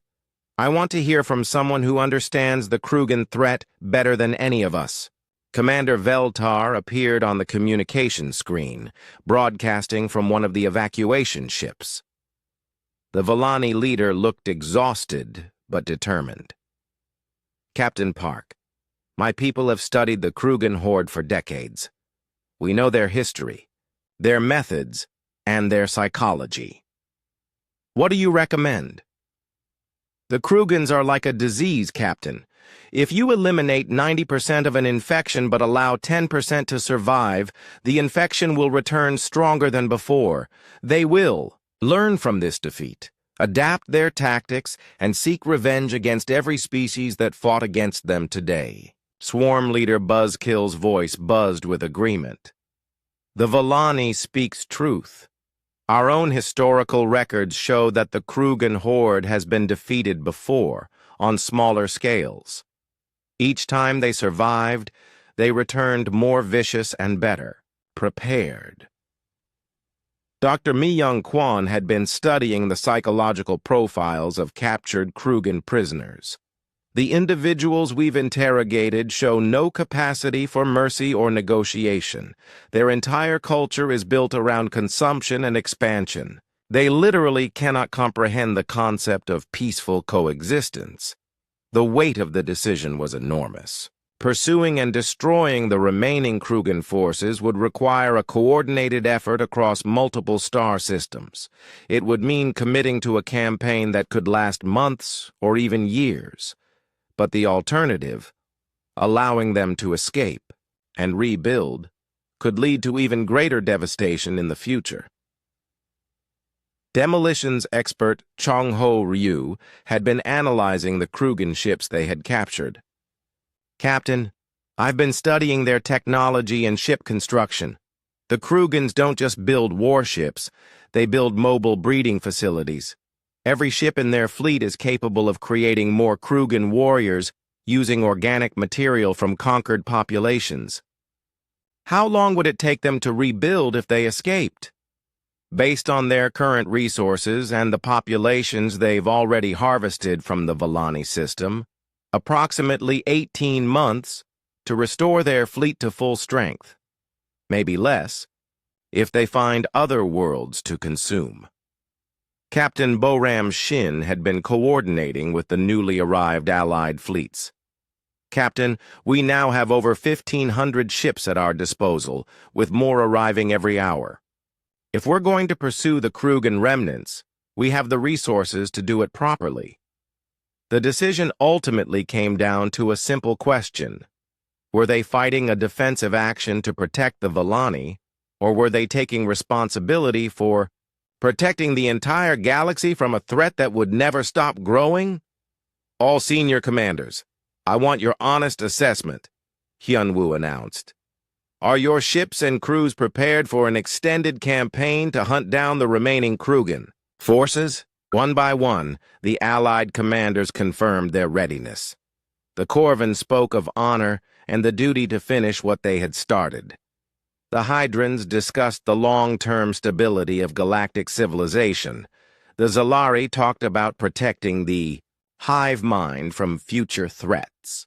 [SPEAKER 1] I want to hear from someone who understands the Krugen threat better than any of us. Commander Veltar appeared on the communication screen, broadcasting from one of the evacuation ships. The Villani leader looked exhausted but determined. Captain Park, my people have studied the Krugen horde for decades. We know their history, their methods, and their psychology. What do you recommend? The Krugens are like a disease, Captain. If you eliminate 90% of an infection but allow 10% to survive, the infection will return stronger than before. They will, Learn from this defeat, adapt their tactics, and seek revenge against every species that fought against them today. Swarm leader Buzzkill's voice buzzed with agreement. The Volani speaks truth. Our own historical records show that the Krugan horde has been defeated before, on smaller scales. Each time they survived, they returned more vicious and better, prepared. Dr. Mi-Young Kwon had been studying the psychological profiles of captured Krugan prisoners. The individuals we've interrogated show no capacity for mercy or negotiation. Their entire culture is built around consumption and expansion. They literally cannot comprehend the concept of peaceful coexistence. The weight of the decision was enormous. Pursuing and destroying the remaining Krugan forces would require a coordinated effort across multiple star systems. It would mean committing to a campaign that could last months or even years. But the alternative, allowing them to escape and rebuild, could lead to even greater devastation in the future. Demolitions expert Chong-Ho Ryu had been analyzing the Krugan ships they had captured. Captain, I've been studying their technology and ship construction. The Krugans don't just build warships, they build mobile breeding facilities. Every ship in their fleet is capable of creating more Krugan warriors using organic material from conquered populations. How long would it take them to rebuild if they escaped? Based on their current resources and the populations they've already harvested from the Volani system, approximately 18 months to restore their fleet to full strength. Maybe less, if they find other worlds to consume. Captain Boram Shin had been coordinating with the newly arrived Allied fleets. Captain, we now have over 1,500 ships at our disposal, with more arriving every hour. If we're going to pursue the Krugan remnants, we have the resources to do it properly. The decision ultimately came down to a simple question. Were they fighting a defensive action to protect the Volani, or were they taking responsibility for protecting the entire galaxy from a threat that would never stop growing? All senior commanders, I want your honest assessment, Hyunwoo announced. Are your ships and crews prepared for an extended campaign to hunt down the remaining Krugan forces? One by one, the Allied commanders confirmed their readiness. The Corvin spoke of honor and the duty to finish what they had started. The Hydrans discussed the long-term stability of galactic civilization. The Zalari talked about protecting the hive mind from future threats.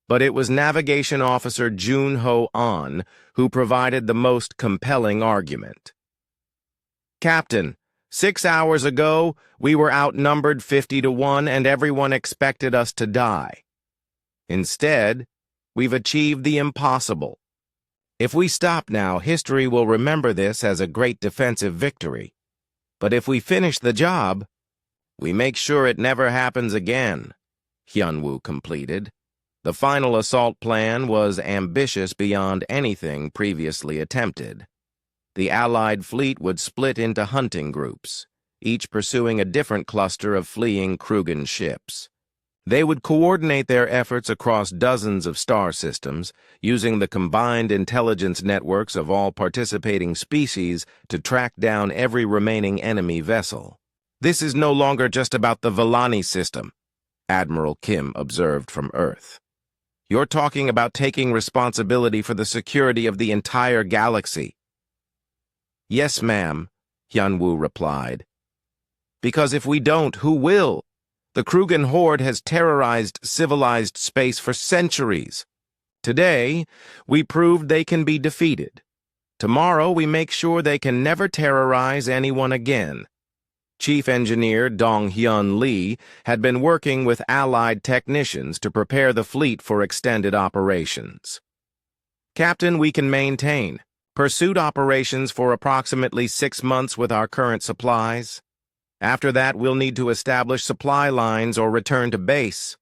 [SPEAKER 1] But it was Navigation Officer Jun-Ho An who provided the most compelling argument. Captain, 6 hours ago, we were outnumbered 50-1 and everyone expected us to die. Instead, we've achieved the impossible. If we stop now, history will remember this as a great defensive victory. But if we finish the job, we make sure it never happens again, Hyunwoo completed. The final assault plan was ambitious beyond anything previously attempted. The Allied fleet would split into hunting groups, each pursuing a different cluster of fleeing Krugan ships. They would coordinate their efforts across dozens of star systems, using the combined intelligence networks of all participating species to track down every remaining enemy vessel. This is no longer just about the Volani system, Admiral Kim observed from Earth. You're talking about taking responsibility for the security of the entire galaxy. Yes, ma'am, Hyunwoo replied. Because if we don't, who will? The Krugan horde has terrorized civilized space for centuries. Today, we proved they can be defeated. Tomorrow, we make sure they can never terrorize anyone again. Chief Engineer Dong-Hyun Lee had been working with Allied technicians to prepare the fleet for extended operations. Captain, we can maintain pursuit operations for approximately 6 months with our current supplies. After that, we'll need to establish supply lines or return to base.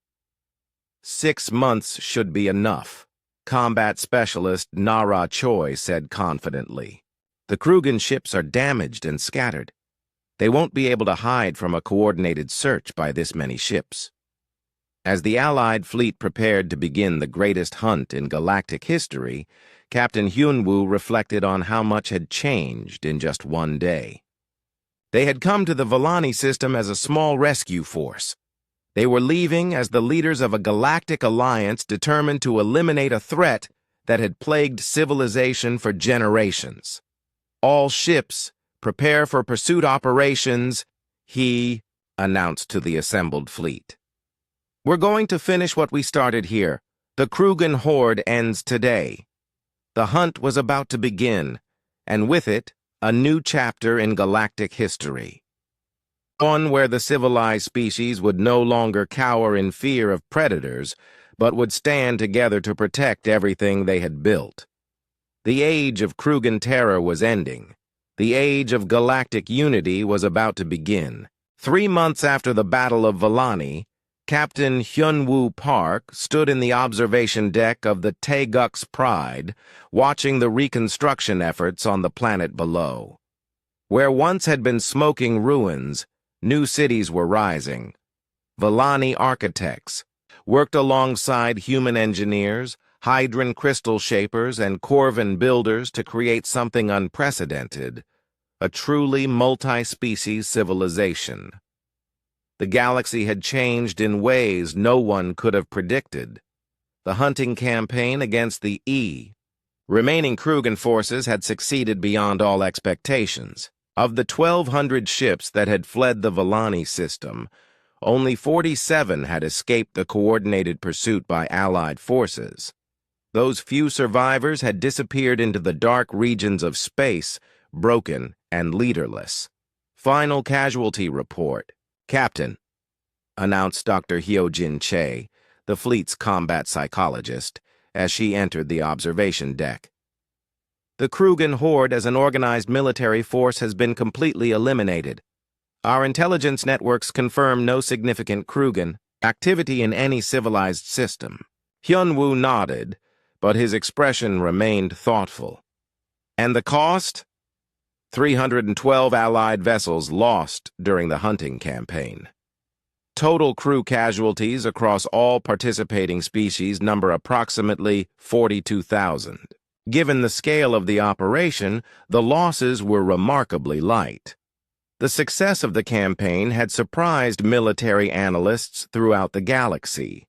[SPEAKER 1] 6 months should be enough, combat specialist Nara Choi said confidently. The Krugan ships are damaged and scattered. They won't be able to hide from a coordinated search by this many ships. As the Allied fleet prepared to begin the greatest hunt in galactic history, Captain Hyunwoo reflected on how much had changed in just one day. They had come to the Volani system as a small rescue force. They were leaving as the leaders of a galactic alliance determined to eliminate a threat that had plagued civilization for generations. All ships, prepare for pursuit operations, he announced to the assembled fleet. We're going to finish what we started here. The Krugen Horde ends today. The hunt was about to begin, and with it, a new chapter in galactic history. One where the civilized species would no longer cower in fear of predators, but would stand together to protect everything they had built. The age of Krugen terror was ending. The age of galactic unity was about to begin. 3 months after the Battle of Volani, Captain Hyunwoo Park stood in the observation deck of the Taeguk's Pride, watching the reconstruction efforts on the planet below. Where once had been smoking ruins, new cities were rising. Volani architects worked alongside human engineers, hydron crystal shapers, and Corvin builders to create something unprecedented, a truly multi-species civilization. The galaxy had changed in ways no one could have predicted. The hunting campaign against the remaining Krugen forces had succeeded beyond all expectations. Of the 1,200 ships that had fled the Volani system, only 47 had escaped the coordinated pursuit by Allied forces. Those few survivors had disappeared into the dark regions of space, broken and leaderless. Final casualty report. Captain, announced Dr. Hyojin Che, the fleet's combat psychologist, as she entered the observation deck. The Krugen Horde as an organized military force has been completely eliminated. Our intelligence networks confirm no significant Krugen activity in any civilized system. Hyunwoo nodded, but his expression remained thoughtful. And the cost? 312 Allied vessels lost during the hunting campaign. Total crew casualties across all participating species number approximately 42,000. Given the scale of the operation, the losses were remarkably light. The success of the campaign had surprised military analysts throughout the galaxy.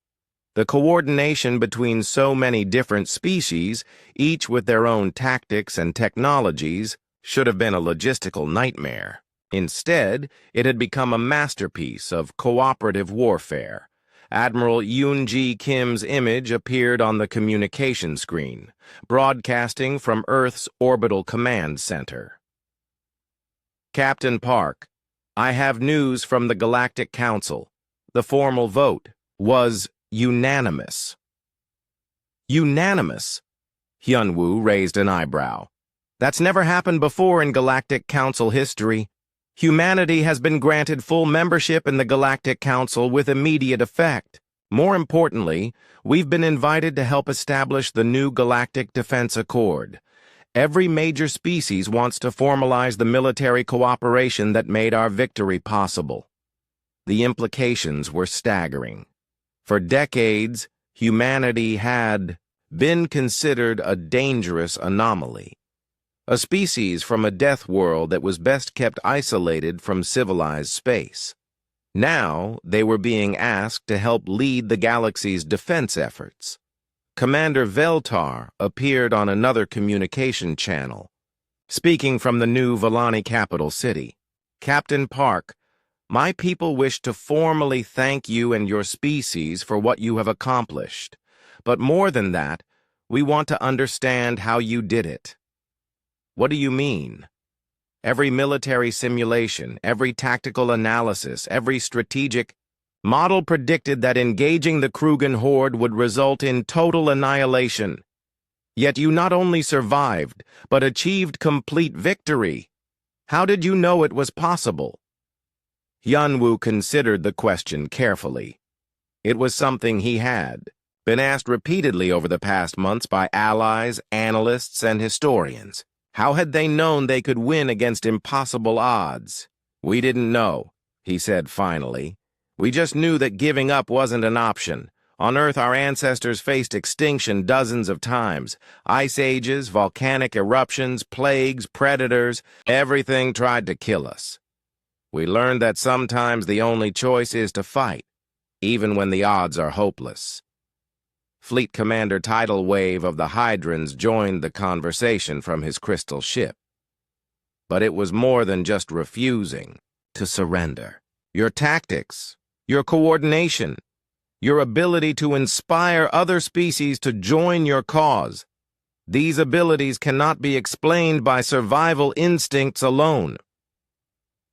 [SPEAKER 1] The coordination between so many different species, each with their own tactics and technologies, should have been a logistical nightmare. Instead, it had become a masterpiece of cooperative warfare. Admiral Yoon Ji Kim's image appeared on the communication screen, broadcasting from Earth's orbital command center. Captain Park, I have news from the Galactic Council. The formal vote was unanimous. Unanimous? Hyunwoo raised an eyebrow. That's never happened before in Galactic Council history. Humanity has been granted full membership in the Galactic Council with immediate effect. More importantly, we've been invited to help establish the new Galactic Defense Accord. Every major species wants to formalize the military cooperation that made our victory possible. The implications were staggering. For decades, humanity had been considered a dangerous anomaly. A species from a death world that was best kept isolated from civilized space. Now, they were being asked to help lead the galaxy's defense efforts. Commander Veltar appeared on another communication channel, speaking from the new Volani capital city. Captain Park, my people wish to formally thank you and your species for what you have accomplished. But more than that, we want to understand how you did it. What do you mean? Every military simulation, every tactical analysis, every strategic model predicted that engaging the Krugen Horde would result in total annihilation. Yet you not only survived, but achieved complete victory. How did you know it was possible? Hyunwoo considered the question carefully. It was something he had been asked repeatedly over the past months by allies, analysts, and historians. How had they known they could win against impossible odds? "We didn't know," he said finally. "We just knew that giving up wasn't an option. On Earth, our ancestors faced extinction dozens of times. Ice ages, volcanic eruptions, plagues, predators, everything tried to kill us. We learned that sometimes the only choice is to fight, even when the odds are hopeless." Fleet Commander Tidal Wave of the Hydrons joined the conversation from his crystal ship. But it was more than just refusing to surrender. Your tactics, your coordination, your ability to inspire other species to join your cause. These abilities cannot be explained by survival instincts alone.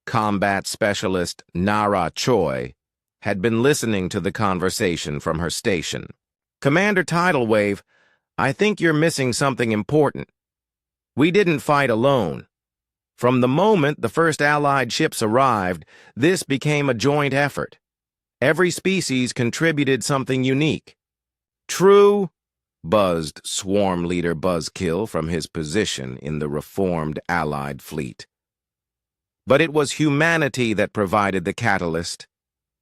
[SPEAKER 1] Combat specialist Nara Choi had been listening to the conversation from her station. "Commander Tidal Wave, I think you're missing something important. We didn't fight alone. From the moment the first Allied ships arrived, this became a joint effort. Every species contributed something unique." "True," buzzed Swarm Leader Buzzkill from his position in the reformed Allied fleet. "But it was humanity that provided the catalyst.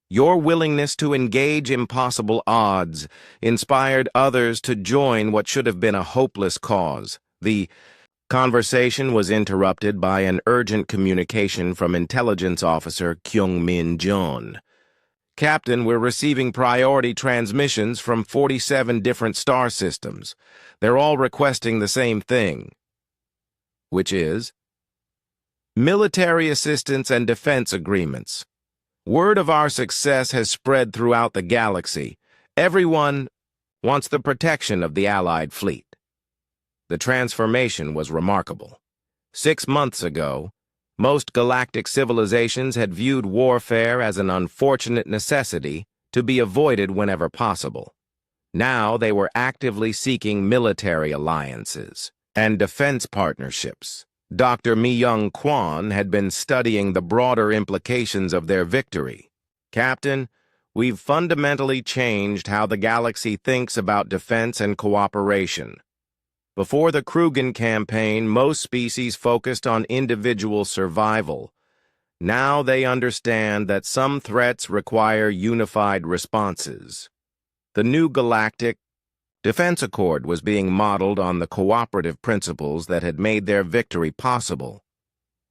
[SPEAKER 1] Your willingness to engage impossible odds inspired others to join what should have been a hopeless cause." The conversation was interrupted by an urgent communication from Intelligence Officer Kyung-Min Jeon. "Captain, we're receiving priority transmissions from 47 different star systems. They're all requesting the same thing." "Which is?" "Military assistance and defense agreements. Word of our success has spread throughout the galaxy. Everyone wants the protection of the Allied fleet." The transformation was remarkable. 6 months ago, most galactic civilizations had viewed warfare as an unfortunate necessity to be avoided whenever possible. Now they were actively seeking military alliances and defense partnerships. Dr. Mi-Young Kwan had been studying the broader implications of their victory. "Captain, we've fundamentally changed how the galaxy thinks about defense and cooperation. Before the Krugen campaign, most species focused on individual survival. Now they understand that some threats require unified responses. The new Galactic Defense Accord was being modeled on the cooperative principles that had made their victory possible.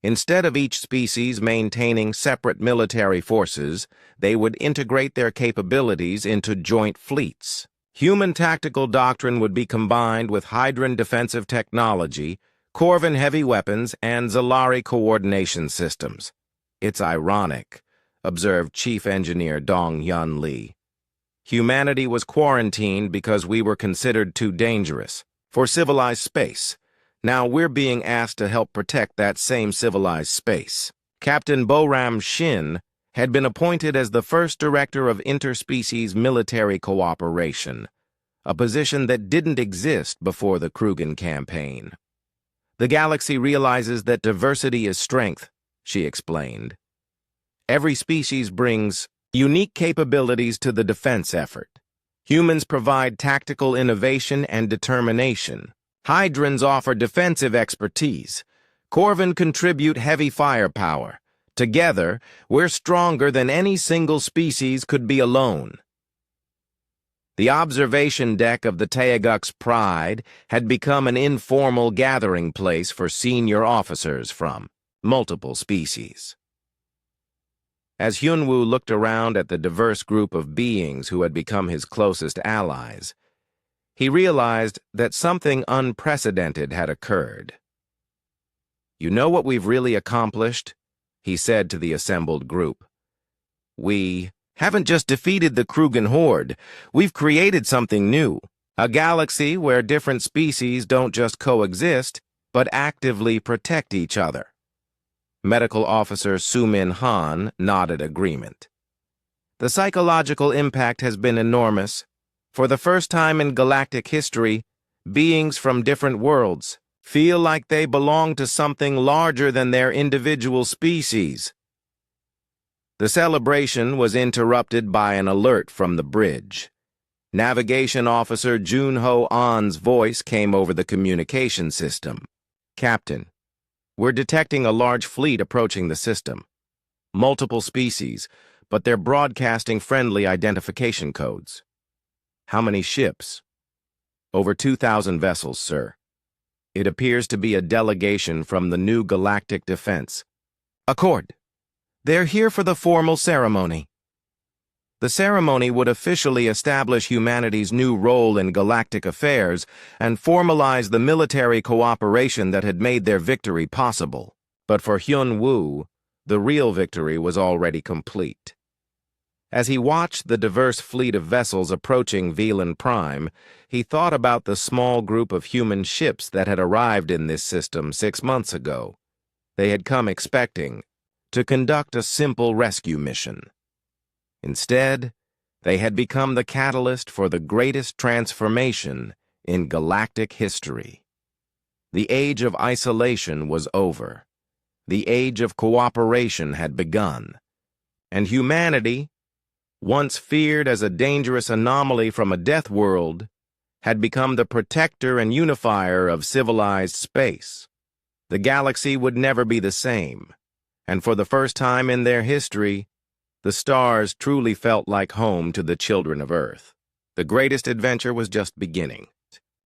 [SPEAKER 1] Instead of each species maintaining separate military forces, they would integrate their capabilities into joint fleets. Human tactical doctrine would be combined with Hydran defensive technology, Corvin heavy weapons, and Zalari coordination systems." "It's ironic," observed Chief Engineer Dong Yun Lee. "Humanity was quarantined because we were considered too dangerous for civilized space. Now we're being asked to help protect that same civilized space." Captain Boram Shin had been appointed as the first director of interspecies military cooperation, a position that didn't exist before the Krugen campaign. "The galaxy realizes that diversity is strength," she explained. "Every species brings unique capabilities to the defense effort. Humans provide tactical innovation and determination. Hydrons offer defensive expertise. Corvin contribute heavy firepower. Together, we're stronger than any single species could be alone." The observation deck of the Taeguk's Pride had become an informal gathering place for senior officers from multiple species. As Hyunwoo looked around at the diverse group of beings who had become his closest allies, he realized that something unprecedented had occurred. "You know what we've really accomplished?" he said to the assembled group. "We haven't just defeated the Krugen Horde, we've created something new. A galaxy where different species don't just coexist, but actively protect each other." Medical Officer Sumin Han nodded agreement. "The psychological impact has been enormous. For the first time in galactic history, beings from different worlds feel like they belong to something larger than their individual species." The celebration was interrupted by an alert from the bridge. Navigation Officer Junho An's voice came over the communication system. "Captain, we're detecting a large fleet approaching the system. multiple species, but they're broadcasting friendly identification codes. How many ships? Over 2,000 vessels, sir. It appears to be a delegation from the new Galactic Defense. Accord. They're here for the formal ceremony. The ceremony would officially establish humanity's new role in galactic affairs and formalize the military cooperation that had made their victory possible. But for Hyun-woo, the real victory was already complete. As he watched the diverse fleet of vessels approaching Velan Prime, he thought about the small group of human ships that had arrived in this system 6 months ago. They had come expecting to conduct a simple rescue mission. Instead, they had become the catalyst for the greatest transformation in galactic history. The age of isolation was over. The age of cooperation had begun. And humanity, once feared as a dangerous anomaly from a death world, had become the protector and unifier of civilized space. The galaxy would never be the same, and for the first time in their history, the stars truly felt like home to the children of Earth. The greatest adventure was just beginning.